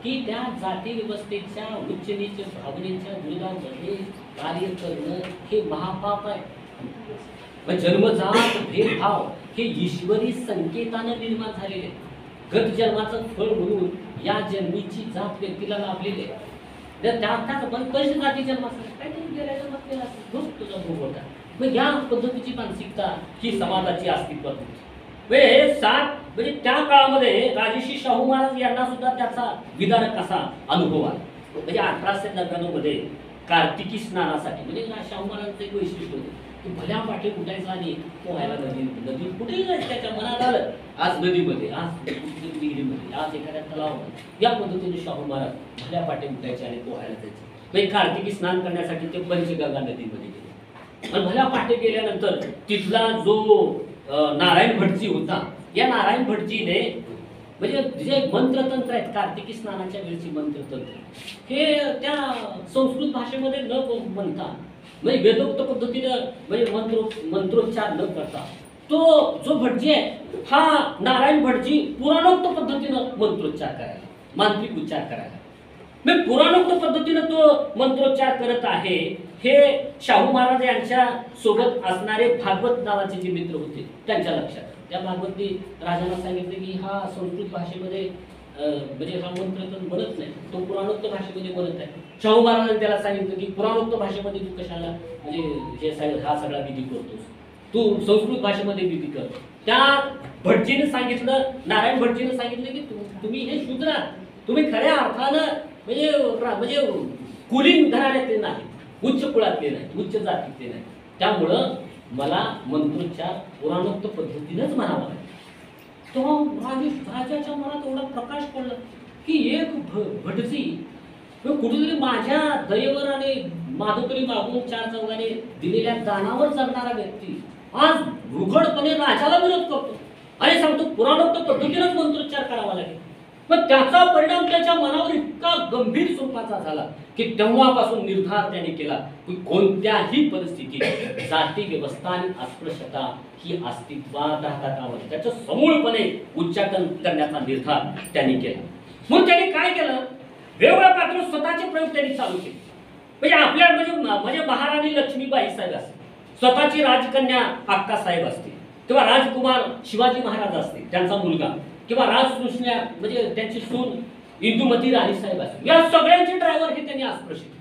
की त्या जाती व्यवस्थेच्या उच्च नीच भावनेच्या विरोधामध्ये कार्य करणं हे महापाप आहे. जन्मजात भेदभाव हे ईश्वरी संकेतानं निर्माण झालेले, गत जन्माचं फळ म्हणून या जन्मीची जात व्यक्तीला लाभलेली आहे. कशी जाती जन्मासाठी काहीतरी गेल्या जन्मात केला असेल, तुझा भोग होता. मग या पद्धतीची मानसिकता ही समाजाची अस्तित्वात होती. हे म्हणजे त्या काळामध्ये राजर्षी शाहू महाराज यांना सुद्धा त्याचा विदारक असा अनुभव आला. म्हणजे 1899 मध्ये कार्तिकी स्नानासाठी म्हणजे शाहू महाराजांचं एक वैशिष्ट्य होतं की भल्या पाठी उठायचं आणि पोहायला नदी कुठेही जायचं त्याच्या मनात आलं, आज नदीमध्ये, आज विहिरीमध्ये, आज एखाद्या तलावामध्ये, या पद्धतीने शाहू महाराज भल्या पाठी उठायचे आणि पोहायला जायचे. म्हणजे कार्तिकी स्नान करण्यासाठी ते पंचगंगा नदीमध्ये गेले. पण भल्या पाठी गेल्यानंतर तिथला जो नारायण भटजी होता, या नारायण भटजीने म्हणजे जे मंत्रतंत्र आहेत कार्तिकी स्नानाच्या वेळची मंत्रतंत्र हे त्या संस्कृत भाषेमध्ये न म्हणता म्हणजे वेदोक्त पद्धतीनं म्हणजे मंत्रोच्चार न करता तो जो भटजी आहे हा नारायण भटजी पुराणोक्त पद्धतीनं मंत्रोच्चार करायला, मांत्रिक उच्चार करायला. मग पुराणोक्त पद्धतीनं तो मंत्रोच्चार करत आहे. हे शाहू महाराज यांच्या सोबत असणारे भागवत नावाचे जे मित्र होते त्यांच्या लक्षात. त्या भागवती राजांना सांगितले की हा संस्कृत भाषेमध्ये म्हणजे हा मंत्र तर म्हणत नाही, तो पुराणोक्त भाषेमध्ये म्हणत आहे. शाहू महाराजांनी त्याला सांगितलं की पुराणोक्त भाषेमध्ये तू कशाला म्हणजे हा सगळा विधी करतोस, तू संस्कृत भाषेमध्ये विधी कर. त्या भटजीने सांगितलं, नारायण भटजीने सांगितलं की तुम्ही हे शूद्र आहात, तुम्ही खऱ्या अर्थानं म्हणजे कुलीन घराण्यातले नाही, उच्च कुळातले नाही, उच्च जातीतले नाही. त्यामुळं मला मंत्रोच्चार पुराणोक्त पद्धतीनेच म्हणावा लागेल. तो राजाच्या मनात एवढा प्रकाश पडला की एक भटजी कुठेतरी माझ्या दयेवर आणि माधुकरी मागून 4 चौघाने दिलेल्या दानावर जगणारा व्यक्ती आज उघडपणे राजाला विरोध करतो आणि सांगतो पुराणोक्त पद्धतीनेच मंत्रोच्चार करावा लागेल. पण त्याचा परिणाम त्याच्या मनावर इतका गंभीर स्वरूपाचा झाला की तेव्हापासून निर्धार त्याने केला की कोणत्याही परिस्थितीत जाती व्यवस्था आणि अस्पृश्यता ही अस्तित्वात राहता कामा नये. त्याचं समूळपणे उच्चाटन करण्याचा निर्धार त्यांनी केला. मग त्यांनी काय केलं, वेगवेगळ्या पातळीवर स्वतःचे प्रयोग त्यांनी चालू केले. म्हणजे आपल्या म्हणजे महाराणी लक्ष्मीबाई साहेब असतील स्वतःची राजकन्या अक्कासाहेब असतील किंवा राजकुमार शिवाजी महाराज असतील त्यांचा मुलगा किंवा राजकृष्ण्या म्हणजे त्यांची सून इंदुमती राणीसाहेब असतील, या सगळ्यांचे ड्रायव्हर हे त्यांनी अस्पृश्य केले.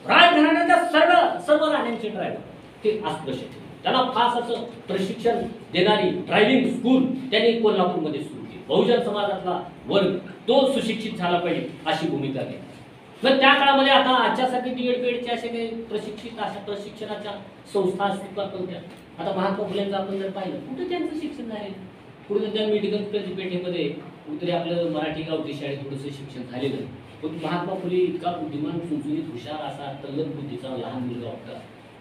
राजघराण्याच्या सर्व राण्यांचे ड्रायव्हर ते अस्पृश्य केले. त्यांना खास असं प्रशिक्षण देणारी ड्रायव्हिंग स्कूल त्यांनी कोल्हापूरमध्ये सुरू केली. बहुजन समाजातला वर्ग तो सुशिक्षित झाला पाहिजे अशी भूमिका घेतली. मग त्या काळामध्ये आता आजच्यासाठी बीएड असे काही प्रशिक्षित अशा प्रशिक्षणाच्या संस्था अस्तित्वात होत्या. आता महात्मा फुलेंचं आपण जर पाहिलं कुठे त्यांचं शिक्षण झाले, कुठे त्या मेडिकल पेठेमध्ये कुठेतरी आपलं मराठी गावठी शाळेत थोडंसं शिक्षण झालेलं. पण महात्मा फुले इतका बुद्धिमान सुचुलीत हुशार असा तल्लख बुद्धीचा लहान मुलगा होता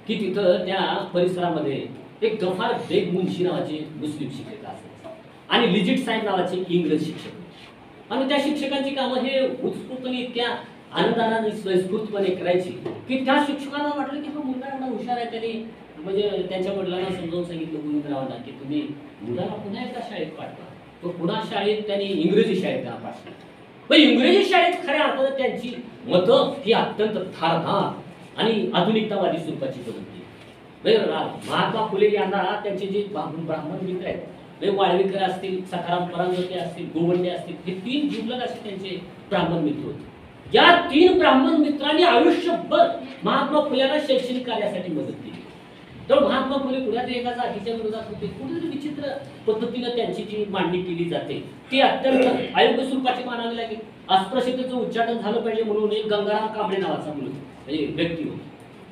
की तिथं त्या परिसरामध्ये एक गफार बेग मुन्शी नावाचे मुस्लिम शिक्षक असायचे आणि लिजिट साहेब नावाचे इंग्रज शिक्षक होते. आणि त्या शिक्षकांची कामं हे उत्स्फूर्तपणे इतक्या आनंदाने स्वयंस्फूर्तपणे करायची की त्या शिक्षकांना वाटलं की हा मुलगा एवढा हुशार आहे. त्यांनी म्हणजे त्यांच्या वडिलांना समजावून सांगितलं गोविंदरावांना की तुम्ही मुलाला पुन्हा एकदा शाळेत पाठवा. तो पुन्हा शाळेत त्यांनी इंग्रजी शाळेत त्यांना पाठवलं. पण इंग्रजी शाळेत खऱ्या अर्थानं त्यांची मतं ही अत्यंत धारदार आणि आधुनिकतावादी स्वरूपाची बनवली. महात्मा फुले यांना त्यांचे जे ब्राह्मण मित्र आहेत वाळवेकर असतील, सखाराम परांजपे असतील, गोवंडे असतील, हे 3 जिवलग असे त्यांचे ब्राह्मण मित्र होते. या 3 ब्राह्मण मित्रांनी आयुष्यभर महात्मा फुलेला शैक्षणिक कार्यासाठी मदत केली. तर महात्मा फुले पुण्यात एका जातीच्या विरोधात होते. कुठेतरी विचित्र पद्धतीनं त्यांची जी मांडणी केली जाते ती अत्यंत अयोग्य स्वरूपाची मानावी लागेल. अस्पृश्यतेचं उच्चाटन झालं पाहिजे म्हणून एक गंगाराम कांबळे नावाचा मुलगा म्हणजे व्यक्ती होता.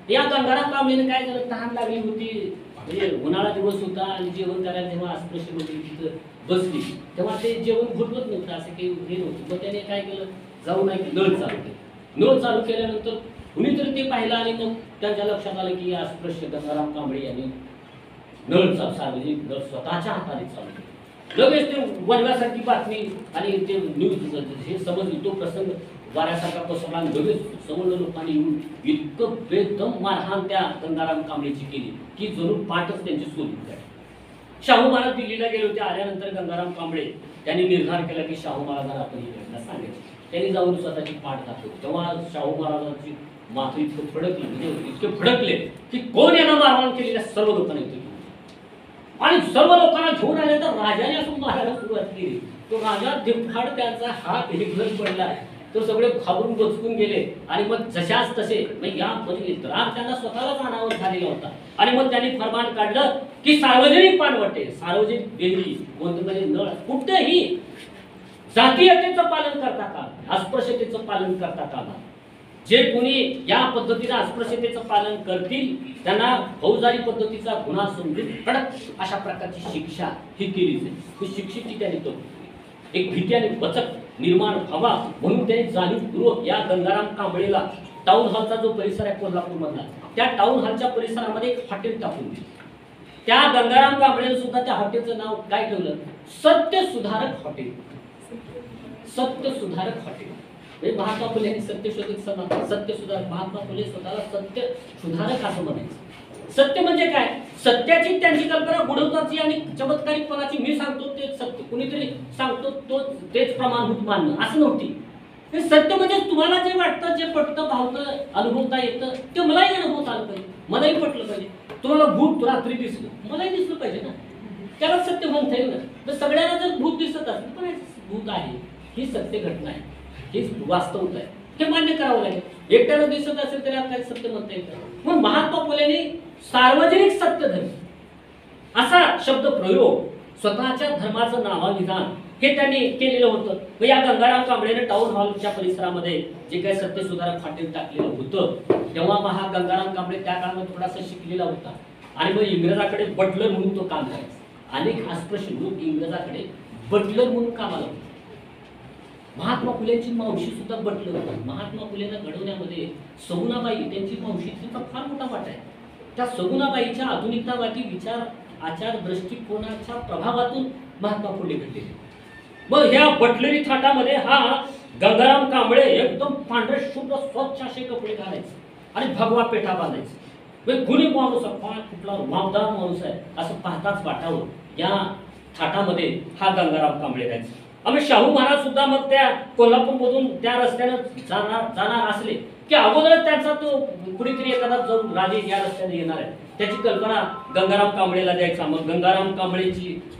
या गंगाराम कांबळेने काय झालं, तहान लागली होती, म्हणजे उन्हाळा दिवस होता आणि जेवण करायला जेव्हा अस्पृश्य लोक तिथं बसली तेव्हा ते जेवण घुटवत नव्हतं, असं काही हे नव्हतं. मग त्याने काय केलं, जाऊन नळ चालू केलं. नळ चालू केल्यानंतर कुणीतरी ते पाहिलं आणि मग त्यांच्या लक्षात आलं की अस्पृश्य गंगाराम कांबळे यांनी नळ सार्वजनिक नळ स्वतःच्या हाताने चालू केलं. लगेच ते वनव्यासारखी बातमी आणि ते न्यूज हे समजली, तो प्रसंग वाऱ्यासारखा पसरला. लगेच समोर लोकांनी येऊन इतकं बेदम मारहाण त्या गंगाराम कांबळेची केली की जणू पाठच त्यांची सोडून काढली. शाहू महाराज दिल्लीला गेले होते. आल्यानंतर गंगाराम कांबळे त्यांनी निर्धार केला की शाहू महाराजांना आपण ही घटना सांगायची. त्यांनी जाऊन स्वतःची पाठ दाखवली. तेव्हा शाहू महाराजांची माथं इतकं फडकली, म्हणजे इतके फडकले की कोण यांना मारहाण केलेल्या सर्व लोकांना इथे आणि सर्व लोकांना घेऊन आले. तर राजाने असं मारायला सुरुवात केली. तो राजा दिफाड त्यांचा हात हिगलत पडला. तो सगळे घाबरून गचकून गेले आणि मग जशाच तसे या राग त्यांना स्वतःलाच अनावर झालेला होता. आणि मग त्यांनी फरमान काढलं की सार्वजनिक पाणवटे, सार्वजनिक देहरी म्हणजे नळ कुठेही जातीयतेचं पालन करता कामा, अस्पृश्यतेचं पालन करता कामा. जे कोणी या पद्धतीने अस्पृश्यतेचं पालन करतील त्यांना फौजदारी पद्धतीचा गुन्हा समजून कडक अशा प्रकारची शिक्षा ही केली जाईल. ही शिक्षेची त्यांनी तो एक भीती आणि बचत निर्माण व्हावा म्हणून त्यांनी जाणीवपूर्वक या गंगाराम कांबळेला टाउन हॉलचा जो परिसर आहे कोल्हापूरमधला, त्या टाउन हॉलच्या परिसरामध्ये एक हॉटेल टाकून दिलं. त्या गंगाराम कांबळेने सुद्धा त्या हॉटेलचं नाव काय ठेवलं, सत्य सुधारक हॉटेल. सत्य सुधारक हॉटेल म्हणजे महात्मा फुले यांनी सत्यशोधक समाज, सत्य सुधारक. महात्मा फुले स्वतःला सत्य सुधारक असं म्हणायचं. सत्य म्हणजे काय, सत्याची त्यांची कल्पना गुणवत्ताची आणि चमत्कारिकपणाची. मी सांगतो तेच सत्य, कुणीतरी सांगतो तो तेच प्रमाणभूत मानणं असं नव्हती. हे सत्य म्हणजे तुम्हाला जे वाटतं, जे पटतं, भावतं, अनुभवता येतं ते मलाही अनुभवता आलं पाहिजे, मलाही पटलं पाहिजे. तुम्हाला भूत रात्री दिसलं, मलाही दिसलं पाहिजे ना, त्याला सत्य म्हणता येईल ना. तर सगळ्यांना जर भूत दिसत असेल पण भूत आहे, ही सत्य घटना आहे, ही वास्तवता आहे, हे मान्य करावं लागेल. एकट्याला दिसत असेल तरी आपल्याला सत्य म्हणता येतं. मग महात्मा फुलेंनी सार्वजनिक सत्यधर्म असा शब्द प्रयोग, स्वतःच्या धर्माचं नावाविधान हे त्यांनी केलेलं होतं. या गंगाराम कांबळेने टाउन हॉलच्या परिसरामध्ये जे काही सत्य सुधारक हॉटेल टाकलेलं होतं तेव्हा हा गंगाराम कांबळे त्या काळामध्ये थोडासा शिकलेला होता आणि मग इंग्रजाकडे बटलर म्हणून तो काम करायचा. अनेक अस्पृश्य लोक इंग्रजाकडे बटलर म्हणून कामाला होते. महात्मा फुलेंची मावशी सुद्धा बटलर होता. महात्मा फुलेंना घडवण्यामध्ये सगुणाबाई त्यांची मावशी तिचा फार मोठा वाटा आहे. त्या सगुणाबाईच्या आधुनिकतावादी विचार आचार दृष्टिकोनाच्या प्रभावातून महात्मा फुले घडले. मग ह्या बटलरी थाटामध्ये हा गंगाराम कांबळे एकदम पांढरे शुभ्र स्वच्छ असे कपडे घालायचे आणि भगवा पेठा बांधायचे. गुणी माणूस कुठला मामदार माणूस आहे असं पाहताच वाटावं. या थाटामध्ये हा गंगाराम कांबळे राहायचा. आम्ही शाहू महाराज सुद्धा मग त्या कोल्हापूरमधून त्या रस्त्यानं जाणार असले की अगोदरच त्यांचा तो कुणीतरी एखादा जाऊन राजे या रस्त्याने येणार आहे त्याची कल्पना गंगाराम कांबळेला द्यायचा. मग गंगाराम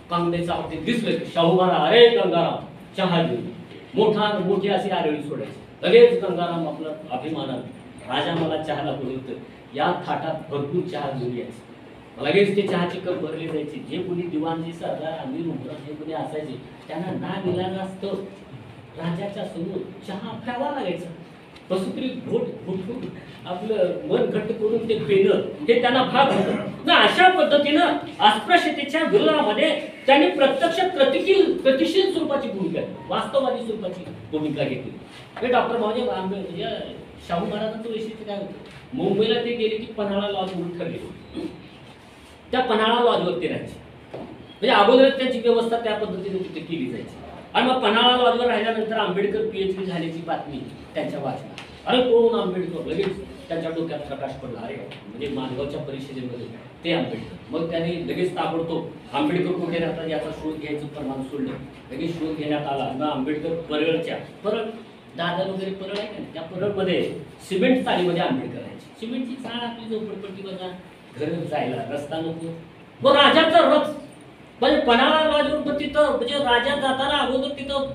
कांबळेचा ते दिसलं की शाहू महाराज, अरे गंगाराम चहा घेऊन मोठी अशी आरळी सोडायची. लगेच गंगाराम आपलं अभिमानात, राजा मला चहाला बोलवतं, या थाटात भरपूर चहा घेऊन यायचं. लगेच ते चहाची कप भरली जायची. जे कोणी दिवाणजी, सरदार, आमिर, उमरा जे कोणी असायचे त्यांना ना विलाजास्तव राजाच्या समोर चहा प्यावा लागायचा. कसं तरी घोट आपलं मन घट्ट करून ते पेनं हे त्यांना भाग होतं ना. अशा पद्धतीनं अस्पृश्यतेच्या विरोधामध्ये त्यांनी प्रत्यक्ष गतिशील स्वरूपाची भूमिका, वास्तववादी स्वरूपाची भूमिका घेतली. हे डॉक्टर बाबासाहेब आंबेडकर शाहू महाराजांचं वैशिष्ट्य काय होतं, मुंबईला ते गेले की पन्हाळा लॉज म्हणून ठरले. त्या पन्हाळा लॉजवर ते राहायचे. म्हणजे अगोदरच त्यांची व्यवस्था त्या पद्धतीने तिथे केली जायची. आणि मग पन्हाळा लॉजवर राहिल्यानंतर आंबेडकर PhD झाल्याची बातमी त्यांच्या वाचला. अरे कोण आंबेडकर, लगेच त्यांच्या डोक्यात प्रकाश पडला. अरे म्हणजे मानगावच्या परिषदेमध्ये ते आंबेडकर. मग त्यांनी लगेच ताबडतोब आंबेडकर कुठे राहतात याचा शोध घ्यायचं प्रमाण सोडलं. लगेच शोध घेण्यात आला. मग आंबेडकर परळ दादर वगैरे परळ आहे का, त्या परळमध्ये सिमेंट चाळीमध्ये आंबेडकर राहायचे. सिमेंटची चाळ आपली झोपडपट्टी बघा, घर जायला रस्ता नको. मग राजाचा रथ म्हणजे पन्हाळा लॉजवर तिथं म्हणजे राजा जाताना अगोदर तिथं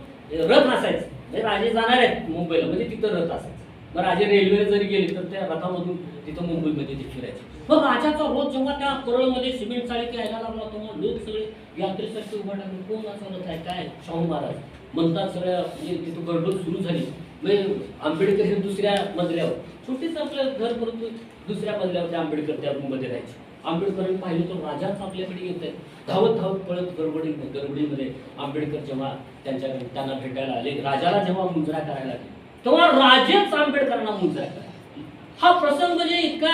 रथ असायचं. म्हणजे राजे जाणार आहेत मुंबईला म्हणजे तिथं रथ असायचं. मग राजे रेल्वे जरी गेले तर त्या रथामधून तिथं मुंबईमध्ये ते फिरायचे. मग राजाचा रोज जेव्हा त्या परळमध्ये सिमेंट चाळीत यायला लागला तेव्हा लोक सगळे यात्रेसाठी उभा टाकले. कोण असा रथ आहे काय, शाहू महाराज म्हणतात. सगळ्या म्हणजे तिथं गडबड सुरू झाली. म्हणजे आंबेडकर हे दुसऱ्या मजल्यावर, छोटीच आपलं घर परंतु दुसऱ्या मजल्यावर ते आंबेडकर त्या रूममध्ये राहायचे. आंबेडकरांनी पाहिलं तर राजाच आपल्याकडे येत आहे. धावत पळत गडबडीमध्ये आंबेडकर जेव्हा त्यांना भेटायला आले, राजाला जेव्हा मुजरा करायला लागले तेव्हा राजेच आंबेडकरांना मुजरा करायला. हा प्रसंग म्हणजे इतका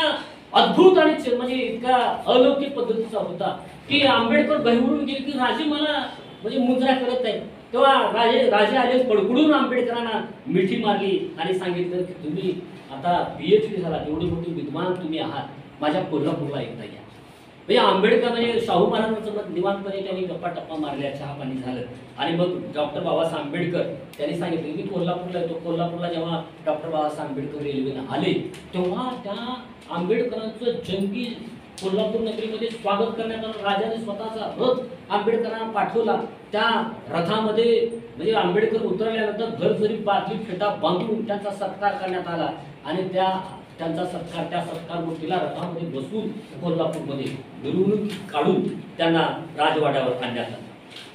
अद्भुत आणि म्हणजे इतका अलौकिक पद्धतीचा होता की आंबेडकर बहिवरून गेले की राजे मला म्हणजे मुजरा करत आहे. तेव्हा राजे आले, पडकडून आंबेडकरांना मिठी मारली आणि सांगितलं की तुम्ही आता PhD झाला, एवढी मोठी विद्वान तुम्ही आहात, माझ्या कोल्हापूरला एकदा या. म्हणजे आंबेडकर म्हणजे शाहू महाराजांचं निवांतपणे त्यांनी गप्पा टप्पा मारल्या, चहा पाणी झालं. आणि मग डॉक्टर बाबासाहेब आंबेडकर त्यांनी सांगितलं की कोल्हापूरला येतो. कोल्हापूरला जेव्हा डॉक्टर बाबासाहेब आंबेडकर रेल्वेनं आले तेव्हा त्या आंबेडकरांचं जंगी कोल्हापूर नगरीमध्ये स्वागत करण्यात आलं. राजाने स्वतःचा रथ आंबेडकरांना पाठवला. त्या रथामध्ये म्हणजे आंबेडकर उतरल्यानंतर घरघरी बादली फेटा बांधून त्यांचा सत्कार करण्यात आला. आणि त्यांचा सत्कार, त्या सत्कार मूर्तीला रथामध्ये बसून कोल्हापूरमध्ये मिरवणूक काढून त्यांना राजवाड्यावर आणण्यात आलं.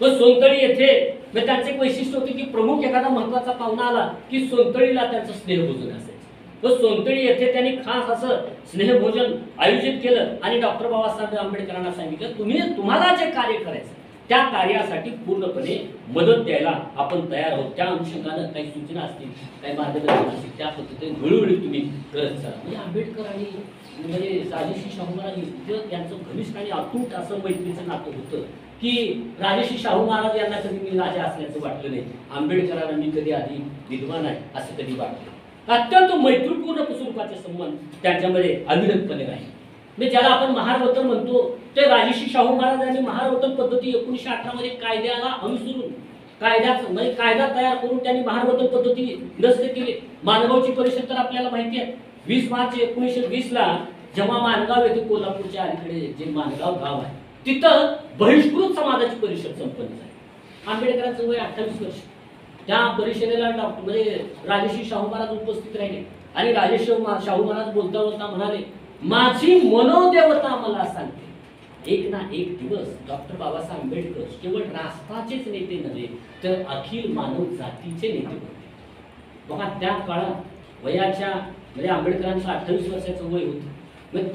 मग सोनतळी येथे त्यांचे एक वैशिष्ट्य होते की प्रमुख एखादा महत्वाचा पाहुणा आला की सोनतळीला त्यांचं स्नेहभोजन असायचं. व सोनतळी येथे त्यांनी खास असं स्नेहभोजन आयोजित केलं आणि डॉक्टर बाबासाहेब आंबेडकरांना सांगितलं तुम्हाला जे कार्य करायचं त्या कार्यासाठी पूर्णपणे मदत द्यायला आपण तयार आहोत. त्या अनुषंगानं काही सूचना असतील, काही मार्गदर्शन असतील, त्या पद्धतीने वेळोवेळी तुम्ही करत चला. म्हणजे आंबेडकर आणि म्हणजे राजर्षी शाहू महाराज इतकं त्यांचं घनिष्ठ आणि अतूट असं मैत्रीचं नातं होतं की राजर्षी शाहू महाराज यांना कधी मी राजा असल्याचं वाटलं नाही. आंबेडकरांना मी कधी आधी विद्वान आहे असं कधी वाटलं. अत्यंत मैत्रीपूर्ण स्वरूपाचे संबंध त्यांच्यामध्ये अविरतपणे राहिले. म्हणजे ज्याला आपण महारवतन म्हणतो ते राजर्षी शाहू महाराजांनी महारवतन पद्धती 1918 मध्ये कायद्याला अनुसरून म्हणजे कायदा तयार करून त्यांनी महारवतन पद्धती निरस्त केली. मानगावची परिषद तर आपल्याला माहिती आहे. 20 मार्च 1920 ला जेव्हा मानगाव येथे कोल्हापूरच्या अलीकडे जे मानगाव गाव आहे तिथं बहिष्कृत समाजाची परिषद संपन्न झाली. आंबेडकरांचं वय 28 वर्ष. त्या परिषदेला म्हणजे राजर्षी शाहू महाराज उपस्थित राहिले आणि राजर्षी शाहू महाराज बोलता बोलता म्हणाले, माझी मनोदेवता मला सांगते एक ना एक दिवस डॉक्टर बाबासाहेब आंबेडकर केवळ राष्ट्राचेच नेते नव्हे तर अखिल मानव जातीचे नेते होते. बघा त्या काळात वयाच्या म्हणजे आंबेडकरांचं 28 वर्षाचं वय होतं. मग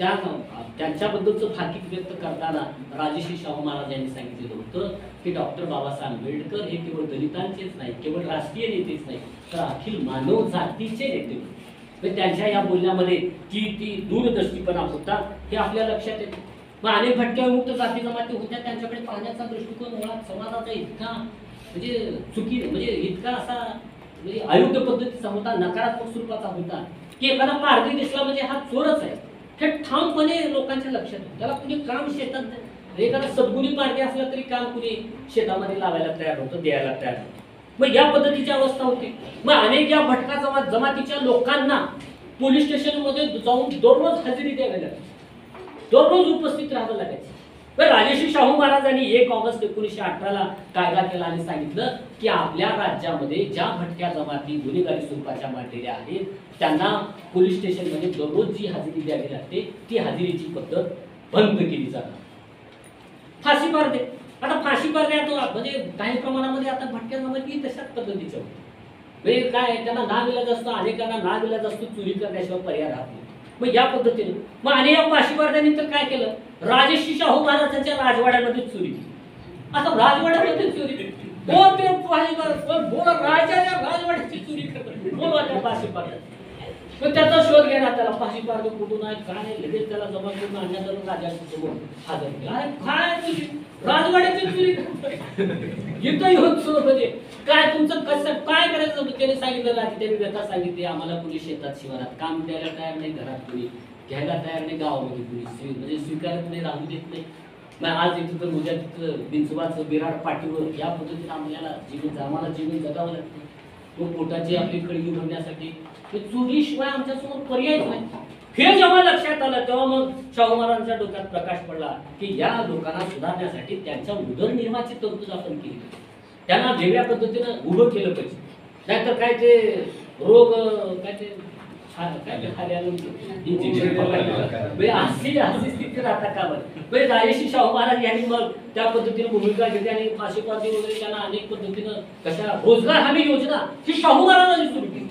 त्यांच्याबद्दलचं भाकीत व्यक्त करताना राजर्षी शाहू महाराज यांनी सांगितलेलं होतं की डॉक्टर बाबासाहेब आंबेडकर हे केवळ दलितांचेच नाही, केवळ राष्ट्रीय नेतेच नाही तर अखिल मानव जातीचे नेते होते. त्यांच्या या बोलण्यामध्ये किती दूरदृष्टीपणा होता हे आपल्या लक्षात येते. मग अनेक भटक्या विमुक्त जाती जमाती होत्या, त्यांच्याकडे पाहण्याचा दृष्टिकोन मुळात समाजाचा इतका म्हणजे चुकी म्हणजे इतका असा म्हणजे अयोग्य पद्धतीचा होता, नकारात्मक स्वरूपाचा होता की एखादा पारधी दिसला म्हणजे हा चोरच आहे हे ठामपणे लोकांच्या लक्षात येतं. त्याला कुणी काम शेतात एखादा सद्गुणी पारधी असला तरी काम कुणी शेतामध्ये लावायला तयार होतं, द्यायला तयार होतं. मग या पद्धतीची अवस्था होती. मग अनेक या भटका जमातीच्या लोकांना पोलीस स्टेशन मध्ये जाऊन दररोज हजेरी द्यावी लागली. दररोज उपस्थित राहावं लागायचं. पण राजर्षी शाहू महाराजांनी 1 ऑगस्ट 1918 कायदा केला आणि सांगितलं की आपल्या राज्यामध्ये ज्या भटक्या जमाती गुन्हेगारी स्वरूपाच्या मांडलेल्या आहेत त्यांना पोलीस स्टेशनमध्ये दररोज जी हजेरी द्यावी लागते ती हजेरीची पद्धत बंद केली जाणार. फाशी पारदे, आता फाशी पारदे म्हणजे काही प्रमाणामध्ये आता भटक्या जमाती तशाच पद्धतीच्या होत्या. म्हणजे काय त्यांना नाविलाज असतो, अनेकांना नाविलाज असतो, चोरी करण्याशिवाय पर्याय राहत नाही. मग या पद्धतीने मग आणि या फाशी पारद्याने तर काय केलं, राजर्षी शाहू महाराजांच्या राजवाड्यामध्ये चोरी केली. आता राजवाड्यामध्ये चोरी कोण ते फाशी बोला राजाच्या राजवाड्याची चोरी करतात बोलवा त्या फाशी पारद्यात. मग त्याचा शोध घेणार, त्याला फाशी पारदे कुठून आहे काय नाही, लगेच त्याला जमा करून आणण्यात आलं, राजाच्या समोर हजर केला. अरे काय तुझी राजवाड्याची चोरी करतोय इथं होत म्हणजे काय तुमचं कसं काय करायचं. त्याने सांगितलं रात्री त्यांनी व्यथा सांगितली, आम्हाला कुणी शेतात शिवारात काम द्यायला तयार नाही, घरात कुणी घ्यायला तयार नाही, गावामध्ये कुणी म्हणजे स्वीकारत नाही, राहू देत नाही. मग आज इथं तर उद्या तिथं बिंचवाचं बिराड पाठीवर या पद्धतीने आम्हाला जीवन जगावं लागतं. तो पोटाची आपली कळगी भरण्यासाठी चोरीशिवाय आमच्यासमोर पर्यायच नाही. हे जेव्हा लक्षात आलं तेव्हा मग शाहू महाराजांच्या डोक्यात प्रकाश पडला की या लोकांना सुधारण्यासाठी त्यांच्या उदरनिर्वाहाची तरतूद आपण केली, त्यांना वेगळ्या पद्धतीनं उभं केलं पाहिजे. नाहीतर काय ते रोग काय ते स्थिती राहता का बरं. राजर्षी शाहू महाराज यांनी मग त्या पद्धतीने भूमिका घेतली आणि फाशी पारदी वगैरे त्यांना अनेक पद्धतीनं कशा रोजगार हमी योजना ही शाहू महाराजांनी सुरू केली.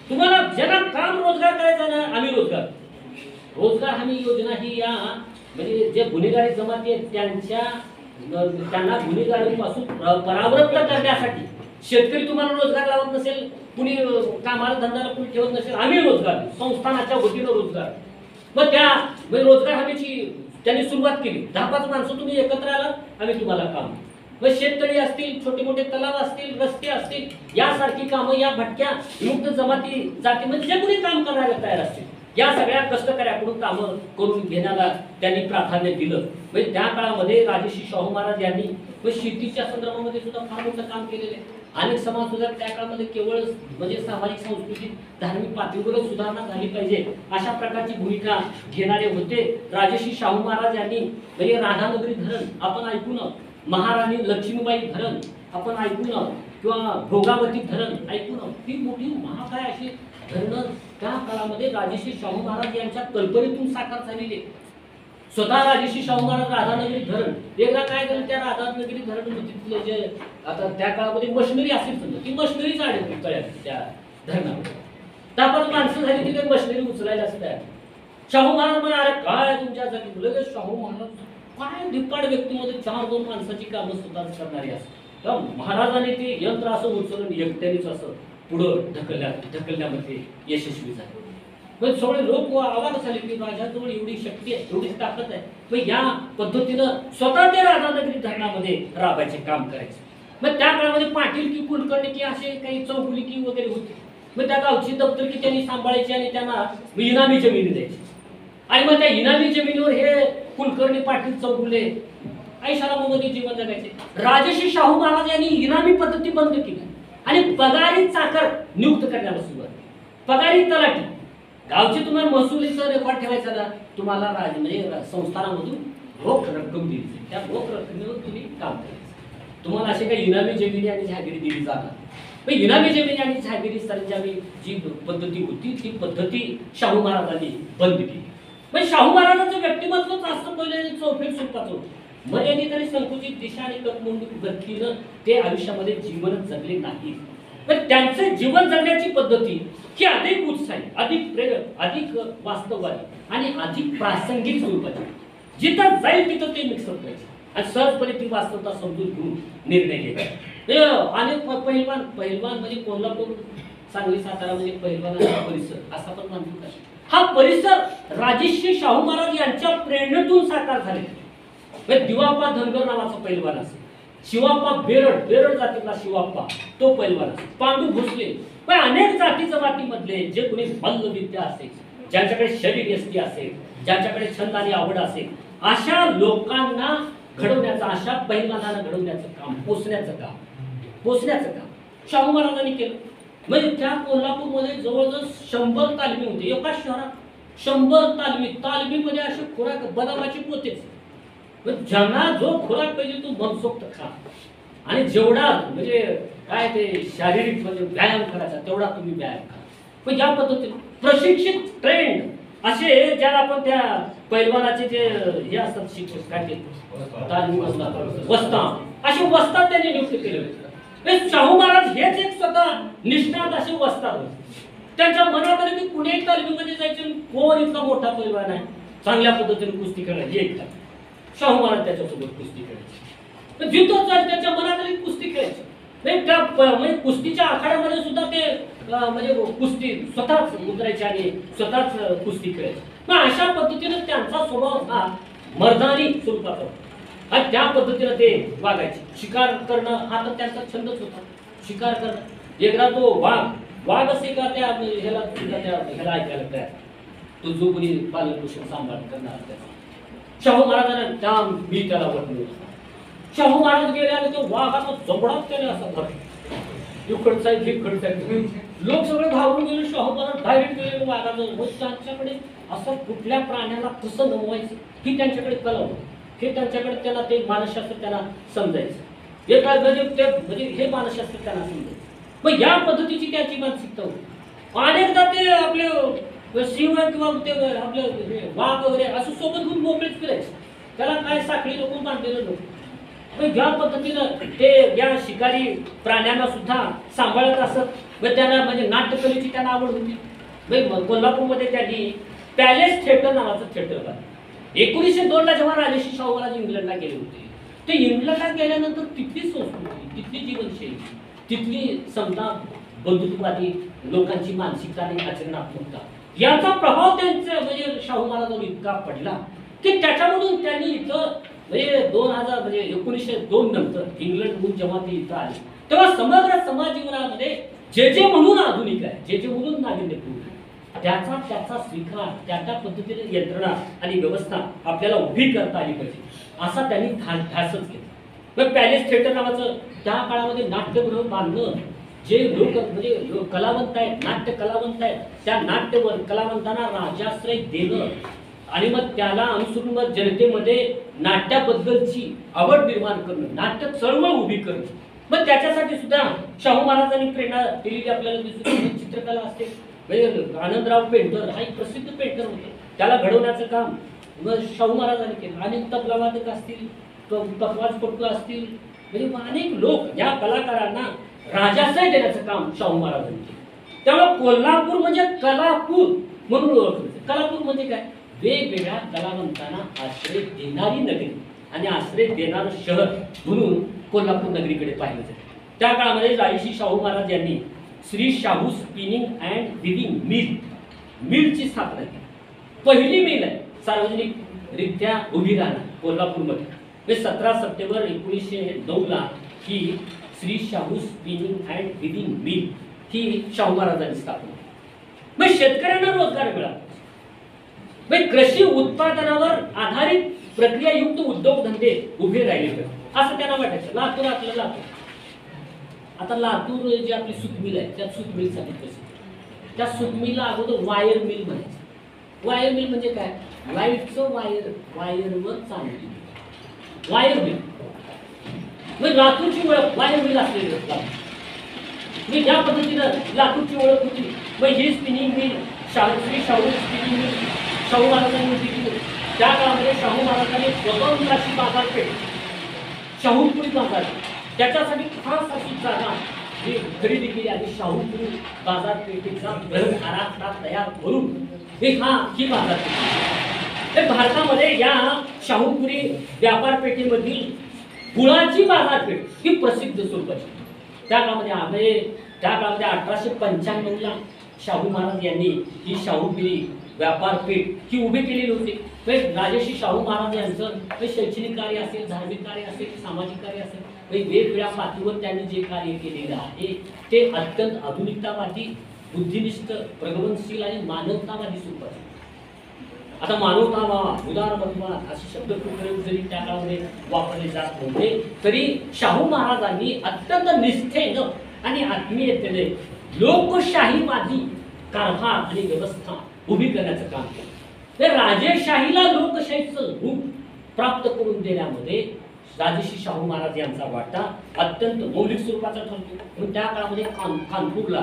तुम्हाला ज्यांना काम रोजगार करायचा ना आम्ही रोजगार हमी योजना ही या म्हणजे जे गुन्हेगारी जमाती आहेत त्यांना गुन्हेगारीपासून परावृत्त करण्यासाठी शेतकरी तुम्हाला रोजगार लावत नसेल, कुणी कामाला धंद्याला कुणी ठेवत नसेल, आम्ही रोजगार संस्थानाच्या वतीनं रोजगार. मग त्या रोजगार हमीची त्यांनी सुरुवात केली. 10-5 माणसं तुम्ही एकत्र आलात आम्ही तुम्हाला काम. मग शेततळी असतील, छोटे मोठे तलाव असतील, रस्ते असतील, यासारखी कामं या भटक्या विमुक्त जमाती जातीमध्ये जे कोणी काम करायला तयार असतील या सगळ्या कष्टकऱ्याकडून कामं करून घेण्याला त्यांनी प्राधान्य दिलं. म्हणजे त्या काळामध्ये राजर्षी शाहू महाराज यांनी शेतीच्या संदर्भामध्ये सुद्धा फार मोठं काम केलेलं आहे. अनेक समाज सुधारक त्या काळामध्ये केवळ म्हणजे सामाजिक सांस्कृतिक धार्मिक पातळीवरच सुधारणा झाली पाहिजे अशा प्रकारची भूमिका घेणारे होते राजर्षी शाहू महाराज यांनी. म्हणजे राधानगरी धरण आपण ऐकून, महाराणी लक्ष्मीबाई धरण आपण ऐकून, किंवा भोगावती धरण ऐकून, ही मोठी महाकाय अशी धरणं त्या काळामध्ये राजर्षी शाहू महाराज यांच्या कल्पनेतून साकार झालेली. स्वतः राजर्षी शाहू महाराज राधानगरी धरण एकदा काय झालं, त्या राधानगरी धरण जे आता त्या काळामध्ये मशिनरी असेल समजा ती मशिनरीच आढळली तळ्यात त्या धरणामध्ये. 10-5 माणसं झाली ती काही मशिनरी उचलायला असतात. शाहू महाराज म्हणाले काय तुमच्या जागी लगेच शाहू महाराज काय धिप्पाड व्यक्तीमध्ये 4-2 माणसाची कामं स्वतःच करणारी असतात. तेव्हा महाराजांनी ते यंत्र असं उचलून एकट्यानेच असं पुढं ढकलण्यामध्ये यशस्वी झाले. पण सगळे लोक आवाज झाले की माझ्याजवळ एवढी शक्ती आहे, एवढी ताकद आहे. मग या पद्धतीनं स्वतः ते राधानगरी धरणामध्ये राबायचे काम करायचे. मग त्या काळामध्ये पाटील की कुलकर्णी की असे काही चौगुली की वगैरे होते. मग त्या गावची दप्तर की त्यांनी सांभाळायची आणि त्यांना इनामी जमिनी द्यायची. आणि मग त्या इनामी जमिनीवर हे कुलकर्णी पाटील चौगुले ऐशारामामध्ये जीवन जगायचे. राजर्षी शाहू महाराज यांनी इनामी पद्धती बंद केली आणि पगारी चाकर नियुक्त करण्याला सुरुवात केली. पगारी तलाठी गावची तुम्हाला महसुलीचा रेकॉर्ड ठेवायचा ना, तुम्हाला म्हणजे संस्थानामधून रोख रक्कम दिली, त्या रोख रक्कमेवर तुम्ही काम करायचं. तुम्हाला असे काही इनामी जमिनी आणि जहागिरी दिली जाणार. इनामी जमिनी आणि जहागिरी सरंजामी जी पद्धती होती ती पद्धती शाहू महाराजांनी बंद केली. म्हणजे शाहू महाराजांचं व्यक्तिमत्वच असं पहिले चौफेर स्वरूपाचं होतं. मर्यादित आणि संकुचित दिशा आणि कटमुंडूक गतीनं ते आयुष्यामध्ये जीवनच जगले नाही. पण त्यांचं जीवन जगण्याची पद्धती ही अधिक उत्साही, अधिक प्रेरक, अधिक वास्तववादी आणि अधिक प्रासंगिक स्वरूपाची. जिथं जाईल तिथं ते मिक्सअप करायचे आणि सहजपणे ती वास्तवता समजून घेऊन निर्णय घ्यायचे. अनेक पहिलवान म्हणजे कोल्हापूर, सांगली, सातारा म्हणजे पहिलवानाचा परिसर असा पण म्हणतात. हा परिसर राजर्षी शाहू महाराज यांच्या प्रेरणेतून साकार झाले. दिवाप्पा धनगर नावाचा पैलवान असेल, शिवाप्पा बेरड जातीतला शिवाप्पा तो पैलवान असेल, पांडू भोसले, पण अनेक जाती जमातीमधले जे कोणी मल्लविद्या असेल, ज्यांच्याकडे शरीर यष्टी असेल, ज्यांच्याकडे छंद आणि आवड असेल, अशा लोकांना घडवण्याचं, अशा पैलवानांना घडवण्याचं काम, पोचण्याचं काम शाहू महाराजांनी केलं. म्हणजे त्या कोल्हापूरमध्ये जवळजवळ 100 तालमी होते. एका शहरात 100 तालमीमध्ये असे खुराक बदामाची पोतेच. पण ज्यांना जो खुराक पाहिजे तो मनसोक्त खा आणि जेवढा म्हणजे काय ते शारीरिक म्हणजे व्यायाम करायचा तेवढा तुम्ही व्यायाम करा. पण या पद्धतीने प्रशिक्षित ट्रेंड असे ज्याला आपण त्या पैलवानाचे जे हे असतात शिक्षक काय ते तालीम वस्ताद असे वस्ताद त्यांनी नियुक्त केले होते. शाहू महाराज हेच एक स्वतः निष्णात असे वस्ताद होते. त्यांच्या मनात आलं की कुणीही तालमीमध्ये जायचे कोण इतका मोठा पैलवान आहे चांगल्या पद्धतीने कुस्ती खेळायची एक शाहू महाराज त्याच्यासोबत कुस्ती खेळायचे. जिथं त्याच्या मनात आली कुस्ती खेळायची नाही त्या म्हणजे कुस्तीच्या आखाड्यामध्ये सुद्धा ते म्हणजे कुस्ती स्वतःच उतरायचे आणि स्वतःच कुस्ती खेळायचे. मग अशा पद्धतीने त्यांचा स्वभाव हा मर्दानी स्वरूपाचा होता आणि त्या पद्धतीने ते वागायचे. शिकार करणं हा तर त्यांचा छंदच होता. शिकार करणं एकदा तो वाघ असे का त्या ह्याला ऐकायला तयार तो जो कोणी पालन पोषण सांभाळ करणार त्याचा शाहू महाराजांना त्या मी त्याला वाटलो. शाहू महाराज गेले आणि तो वाघाचा जबडाच त्याने असा भरला इकडचा इकडचा लोक सगळे घाबरून गेले. शाहू महाराज डायरेक्ट गेले वाघाचं. मग त्यांच्याकडे असं कुठल्या प्राण्याला कसं नमवायचं ही त्यांच्याकडे कला होती. हे त्यांच्याकडे त्याला ते मानसशास्त्र त्यांना समजायचं. हे काय म्हणजे हे मानसशास्त्र त्यांना समजायचं. मग या पद्धतीची त्याची मानसिकता होती. अनेकदा ते आपले सिंह किंवा ते आपले वाघ वगैरे असं सोबत घेऊन मोकळेच फिरायचे. त्याला काय साखळी लोकून बांधलेलं नव्हतं. ज्या पद्धतीनं ते या शिकारी प्राण्यांना सुद्धा सांभाळत असत व त्यांना म्हणजे नाट्यकलेची त्यांना आवड होती. कोल्हापूरमध्ये त्यांनी पॅलेस थिएटर नावाचं थिएटर बांधलं. 1902 ला जेव्हा राजर्षी शाहू महाराज इंग्लंडला गेले होते ते इंग्लंडला गेल्यानंतर तिथली संस्कृती तिथली जीवनशैली तिथली समजा बंधुत्ववादी लोकांची मानसिकता आणि आचरणात्मकता याचा प्रभाव त्यांच्या म्हणजे शाहू महाराजांवर इतका पडला की त्याच्यामधून त्यांनी इथं म्हणजे 2000 म्हणजे 1902 नंतर इंग्लंडहून जेव्हा ते इथं आले तेव्हा समग्र समाज जीवनामध्ये जे म्हणून आधुनिक आहे जे म्हणून नाविन्यपूर्ण त्याचा स्वीकार त्या पद्धतीने यंत्रणा आणि व्यवस्था आपल्याला उभी करता आली पाहिजे असा त्यांनी ध्यासच घेतला. पॅलेस थिएटर नावाचं त्या काळामध्ये नाट्यगृह बांधणं जे लोक म्हणजे कलावंत आहेत नाट्य कलावंत आहेत त्या नाट्यवर कलावंतांना राजाश्रय देणं आणि मग त्याला अनुसरून मग जनतेमध्ये नाट्याबद्दलची आवड निर्माण करणं नाट्य चळवळ उभी करणं. मग त्याच्यासाठी सुद्धा शाहू महाराजांनी प्रेरणा दिलेली आपल्याला दिसते. चित्रकला असते आनंदराव पेंटर हा एक प्रसिद्ध पेंटर होते. त्याला घडवण्याचं काम मग शाहू महाराजांनी केलं. अनेक तबलावादक असतील तबलापटू असतील म्हणजे अनेक लोक या कलाकारांना राजाश्रय देण्याचं काम शाहू महाराजांनी केलं. त्यामुळे कोल्हापूर म्हणजे कलापूर म्हणून ओळखलं. कलापूर म्हणजे काय वेगवेगळ्या कलावंतांना आश्रय देणारी नगरी आणि आश्रय देणारं शहर म्हणून कोल्हापूर नगरीकडे पाहिलं जातं. त्या काळामध्ये राजर्षी शाहू महाराज यांनी Shri Shahu spinning and weaving मिलची स्थापना केली. पहिली मिल आहे सार्वजनिकरित्या उभी राहणार कोल्हापूरमध्ये. 17 सप्टेंबर 1909 ला ही Shri Shahu spinning and weaving mill ही शाहू महाराजांनी स्थापना केली. मग शेतकऱ्यांना रोजगार मिळाला. कृषी उत्पादनावर आधारित प्रक्रियायुक्त उद्योगधंदे उभे राहिले असं त्यांना वाटायचं. लातूर आपलं लातूर आता लातूर जी आपली सुतमिल आहे त्या सुतमिलसाठी प्रसिद्ध. त्या सुतमिलला अगोदर वायर मिल म्हणायचं. वायर मिल म्हणजे काय लाईटचं वायरवर चालली वायर मिल. मग लातूरची ओळख वायर मिल असलेली म्हणजे ज्या पद्धतीनं लातूरची ओळख होती. मग ही spinning mill Shri Shahu spinning mill Shahu महाराजांनी उभी केली. त्या काळामध्ये शाहू महाराजांनी स्वतंत्र अशी बाजारपेठ शाहूपुरी बाजार त्याच्यासाठी खास अशी जागा जी खरेदी केली आणि शाहूपुरी बाजारपेठेचा बृहत आराखडा तयार करून ही बाजारपेठ भारतामध्ये या शाहूपुरी व्यापारपेठेमधील गुळाची बाजारपेठ ही प्रसिद्ध स्वरूपाची. त्या काळामध्ये 1895 ला शाहू महाराज यांनी ही शाहूपुरी व्यापारपेठ ही उभी केलेली होती. राजर्षी शाहू महाराज यांचं शैक्षणिक कार्य असेल धार्मिक कार्य असेल सामाजिक कार्य असेल वेगवेगळ्या पातळीवर त्यांनी जे कार्य केलेलं आहे ते अत्यंत आधुनिकतावादी बुद्धिनिष्ठ प्रगमनशील आणि मानवतावादी स्वरूपाचे. आता मानवतावाद उदारमतवाद असे शब्द प्रयोग जरी त्या काळामध्ये वापरले जात नव्हते तरी शाहू महाराजांनी अत्यंत निष्ठेनं आणि आत्मीयतेने लोकशाहीवादी कारभार आणि व्यवस्था उभी करण्याचं काम केलं. तर राजेशाहीला लोकशाहीचं रूप प्राप्त करून देण्यामध्ये राजर्षी शाहू महाराज यांचा वाटा अत्यंत मौलिक स्वरूपाचा ठरतो. म्हणून त्या काळामध्ये कानपूरला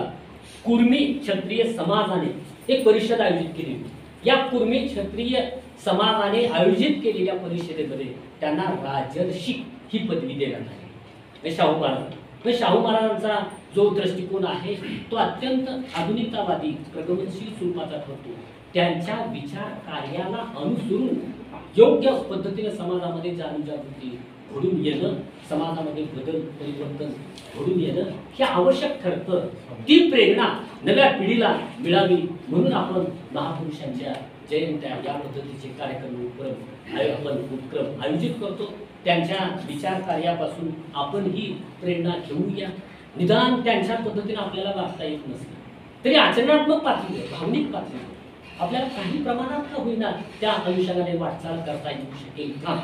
कुर्मी क्षत्रिय समाजाने एक परिषद आयोजित केली होती. या कुर्मी क्षत्रिय समाजाने आयोजित केलेल्या परिषदेमध्ये त्यांना राजर्षी ही पदवी देण्यात आली. शाहू महाराज, शाहू महाराजांचा जो दृष्टिकोन आहे तो अत्यंत आधुनिकतावादी प्रगमनशील स्वरूपाचा ठरतो. त्यांच्या विचार कार्याला अनुसरून योग्य पद्धतीने समाजामध्ये जाणीवजागृती घडून येणं, समाजामध्ये बदल परिवर्तन घडून येणं हे आवश्यक ठरतं. ती प्रेरणा नव्या पिढीला मिळावी म्हणून आपण महापुरुषांच्या जयंत्या या पद्धतीचे कार्यक्रम उपक्रम आयोजित करतो. त्यांच्या विचार कार्यापासून आपण ही प्रेरणा घेऊया. निदान त्यांच्या पद्धतीने आपल्याला वागता येत नसलं तरी आचरणात्मक पातळीवर, भावनिक पातळीवर आपल्याला काही प्रमाणात का होईना त्या अनुषंगाने वाटचाल करता येऊ शकेल का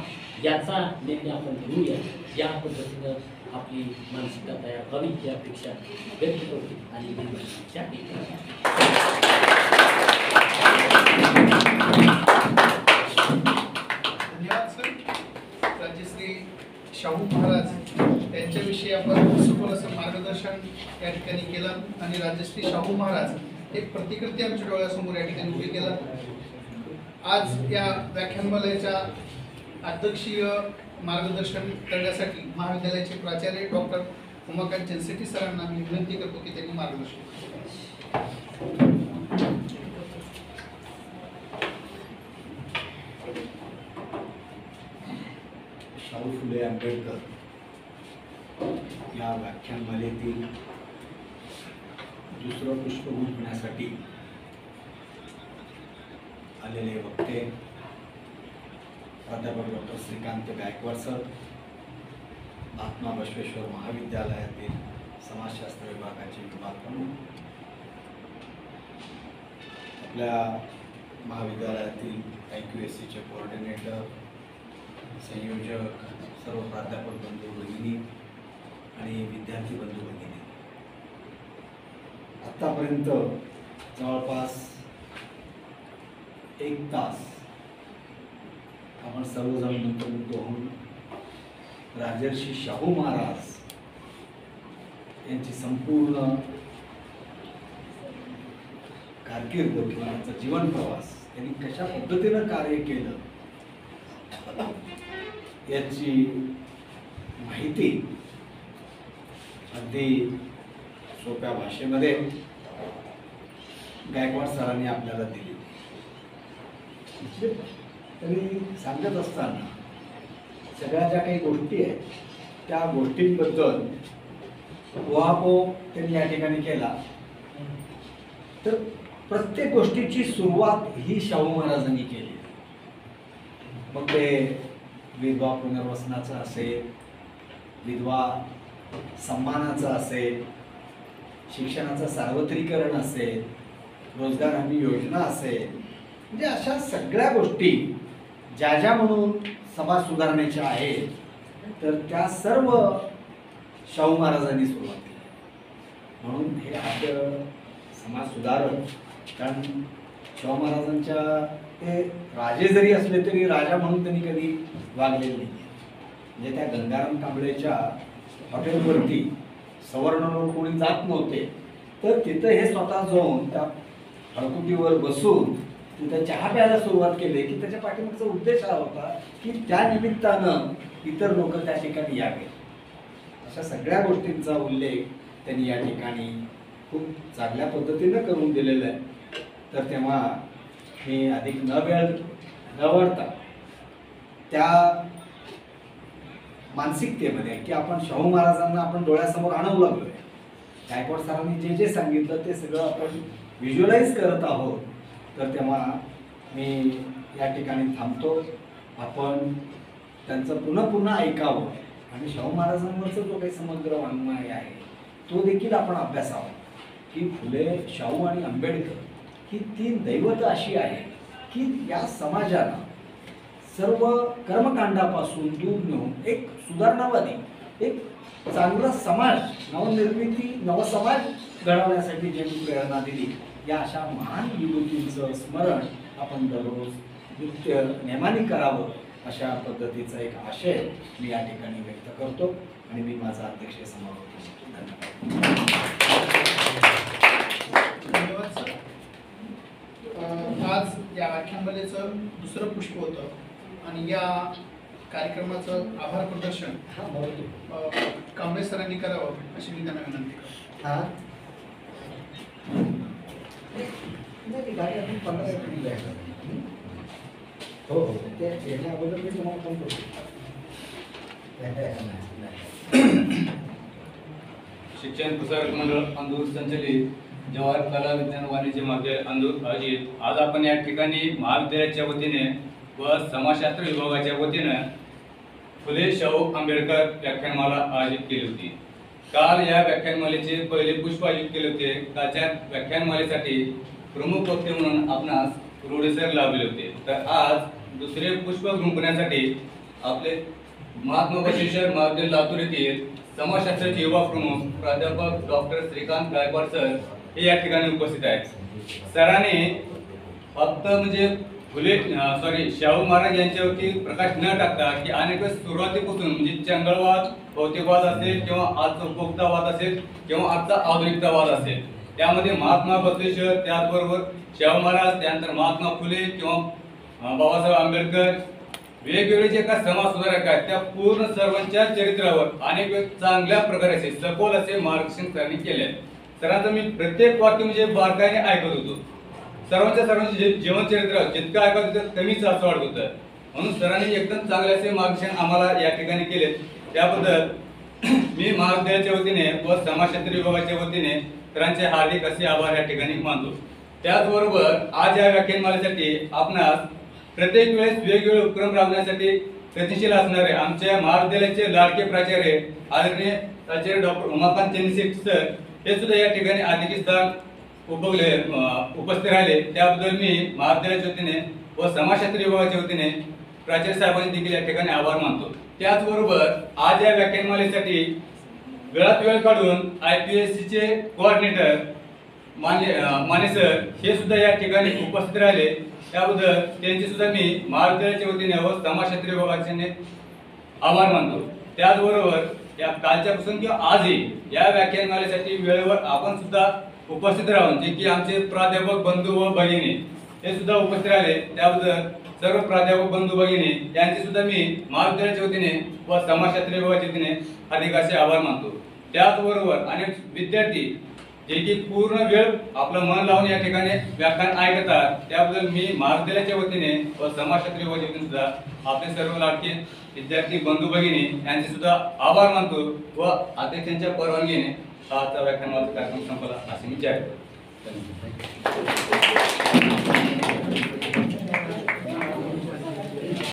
याचा निर्णय आपण घेऊया. या पद्धतीनं आपली मानसिकता तयार व्हावी ही अपेक्षा व्यक्त करते आणि धन्यवाद सर. राजश्री शाहू महाराज यांच्याविषयी आपण सखोल असं मार्गदर्शन या ठिकाणी केलं आणि राजश्री शाहू महाराज एक प्रतिकृती आमच्या डोळ्यासमोर या ठिकाणी उभी केलं. आज या व्याख्यानमालेच्या अध्यक्षीय मार्गदर्शन करण्यासाठी महाविद्यालयाचे प्राचार्य डॉक्टर उमाकांत जनसेटी सरांना मी विनंती करतो की त्यांनी मार्गदर्शन शाहू फुले आंबेडकर या व्याख्यानमालेतील दुसरं पुष्पगुच्छ घेण्यासाठी आलेले वक्ते प्राध्यापक डॉक्टर श्रीकांत गायकवाड सर, महात्मा बसवेश्वर महाविद्यालयातील समाजशास्त्र विभागाचे विभाग प्रमुख, आपल्या महाविद्यालयातील IQACचे कोऑर्डिनेटर, संयोजक, सर्व प्राध्यापक बंधू भगिनी आणि विद्यार्थी बंधू भगिनी, आतापर्यंत जवळपास 1 तास आपण सर्वजण गुंतवणूक होऊन राजर्षी शाहू महाराज यांची संपूर्ण कारकीर्द किंवा त्यांचा जीवन प्रवास त्यांनी कशा पद्धतीनं कार्य केलं याची माहिती अगदी सोप्या भाषेमध्ये गायकवाड सरांनी आपल्याला दिली. तरी सांगत असताना सगळ्या ज्या काही गोष्टी आहेत त्या गोष्टींबद्दल उहापोह त्यांनी या ठिकाणी केला. तर प्रत्येक गोष्टीची सुरुवात ही शाहू महाराजांनी केली. मग ते विधवा पुनर्वसनाचं असेल, विधवा सन्मानाचं असेल, शिक्षणाचं सार्वत्रिकरण असेल, रोजगार हमी योजना असेल, म्हणजे अशा सगळ्या गोष्टी ज्या ज्या म्हणून समाज सुधारण्याच्या आहेत तर त्या सर्व शाहू महाराजांनी सुरुवात केली. म्हणून हे आपलं समाज सुधारक, कारण शाहू महाराजांच्या ते राजे जरी असले तरी राजा म्हणून त्यांनी कधी वागलेले नाही. म्हणजे त्या गंगाराम कांबळेच्या हॉटेलवरती सवर्ण लोक कोणी जात नव्हते, तर तिथं हे स्वतः जाऊन त्या हळकुटीवर बसून तिथं चहा प्यायला सुरुवात केली की त्याच्या पाठीमागचा उद्देश हा होता की त्या निमित्तानं इतर लोक त्या ठिकाणी यावे. अशा सगळ्या गोष्टींचा उल्लेख त्यांनी या ठिकाणी खूप चांगल्या पद्धतीनं करून दिलेलं आहे. तर तेव्हा मी अधिक न वाढता त्या मानसिकतेमध्ये की आपण शाहू महाराजांना आपण डोळ्यासमोर आणू लागलोय. गायकवाड सरांनी जे जे सांगितलं ते सगळं आपण व्हिज्युअलाइज करत आहोत. तर तेव्हा मी या ठिकाणी थांबतो. आपण त्यांचं पुन्हा ऐकावं आणि शाहू महाराजांवरचा जो काही समग्र वाङ्मय आहे तो देखील आपण अभ्यासावा की फुले, शाहू आणि आंबेडकर ही 3 दैवत अशी आहे की या समाजाला सर्व कर्मकांडापासून दूर नेऊन एक सुधारणावादी, एक चांगला समाज, नवनिर्मिती, नवसमाज घडवण्यासाठी ज्यांनी प्रेरणा दिली या अशा महान विभूतींचं स्मरण आपण दररोज नित्य नेमाने करावं अशा पद्धतीचा एक आशय मी या ठिकाणी व्यक्त करतो आणि मी माझा अध्यक्ष समारोप करतो. धन्यवाद सर. आज या व्याख्यानमालेचं दुसरं पुष्प होतं आणि या कार्यक्रमाचं आभार प्रदर्शन कांबळे सरांनी करावं अशी मी त्यांना विनंती करतो. गाडी आपण 15 एप्रिलला आहे. हो हो ते याच्या अगोदर मी तुम्हाला फोन करतो. शिक्षण प्रसारक मंडळ अंधूर संचलित जवाहर कला विज्ञान वाणिज्य महाविद्यालय अंधूर आयोजित आज आपण या ठिकाणी महाविद्यालयाच्या वतीने व समाजशास्त्र विभागाच्या वतीनं फुले शाहू आंबेडकर व्याख्यानमाला आयोजित केली होती. काल या व्याख्यानमालेचे पहिले पुष्प आयोजित केले होते. कालच्या व्याख्यानमालेसाठी प्रमुख वक्ते म्हणून आपणास रोडेसर लावले होते. तर आज दुसरे पुष्प गुंफण्यासाठी आपले महात्मा बसवेश्वर महाविद्यालय लातूर येथील समाजशास्त्राचे युवा प्रमुख प्राध्यापक डॉक्टर श्रीकांत गायकवाड सर हे या ठिकाणी उपस्थित आहेत. सरांनी फक्त म्हणजे शाहू महाराज यांच्यावरती प्रकाश न टाकता की अनेक सुरुवातीपासून म्हणजे चंगळवाद, भौतिकवाद असेल किंवा आजचा उपभोक्तावाद असेल किंवा आजचा आधुनिकतावाद असेल, त्यामध्ये महात्मा बसवेश्वर, त्याचबरोबर शाहू महाराज, त्यानंतर महात्मा फुले किंवा बाबासाहेब आंबेडकर, वेगवेगळे जे काही समाज सुधारक आहेत त्या पूर्ण सर्वांच्या चरित्रावर अनेक चांगल्या प्रकारे असे सखोल असे मार्गदर्शन सरांनी केले. सरांचं मी प्रत्येक वाक्य म्हणजे बारकाईने ऐकत होतो. सर्वांचे जीवनचरित्र जितकं ऐकत होतं कमीच असं वाटत होतं. म्हणून सरांनी एकदम चांगले असे मार्गदर्शन आम्हाला या ठिकाणी केले. त्याबद्दल मी महाविद्यालयाच्या वतीने व समाजशास्त्र विभागाच्या वतीने सरांचे हार्दिक असे आभार या ठिकाणी मानतो. त्याचबरोबर आज या व्याख्यानमालेसाठी आपणास प्रत्येक वेळेस वेगवेगळे उपक्रम राबवण्यासाठी प्रयत्नशील असणारे आमच्या महाविद्यालयाचे लाडके प्राचार्य आदरणीय प्राचार्य डॉक्टर उमाकांत चंद्रशेठ सर हे सुद्धा या ठिकाणी अधिक स्थान उपस्थित राहिले. त्याबद्दल मी महाविद्यालयाच्या वतीने व समाजशास्त्र विभागाच्या वतीने प्राचार्य साहेबांनी देखील या ठिकाणी आभार मानतो. त्याचबरोबर आज या व्याख्यानमालेसाठी वेळात वेळ काढून IPSC चे कोऑर्डिनेटर माने सर हे सुद्धा या ठिकाणी उपस्थित राहिले. त्याबद्दल त्यांचे सुद्धा मी महाविद्यालयाच्या वतीने व समाजशास्त्र विभागाचे आभार मानतो. त्याचबरोबर या कालच्यापासून किंवा आजही या व्याख्यानमालेसाठी वेळेवर आपण सुद्धा उपस्थित राहून जे की आमचे प्राध्यापक बंधू व भगिनी हे सुद्धा उपस्थित राहिले. त्याबद्दल सर्व प्राध्यापक बंधू भगिनी यांचे सुद्धा मी महाविद्यालयाच्या वतीने व समाजशास्त्र विभागाच्या वतीने हार्दिक असे आभार मानतो. त्याचबरोबर अनेक विद्यार्थी जे की पूर्ण वेळ आपलं मन लावून या ठिकाणी व्याख्यान ऐकतात त्याबद्दल मी महाविद्यालयाच्या वतीने व समाजशास्त्र विभागाच्या वतीने सुद्धा आपले सर्व लाडके विद्यार्थी बंधू भगिनी यांचे सुद्धा आभार मानतो व अध्यक्षांच्या परवानगीने आजचा व्याख्यानमालेचा कार्यक्रम संपला असे मी जाहीर करतो.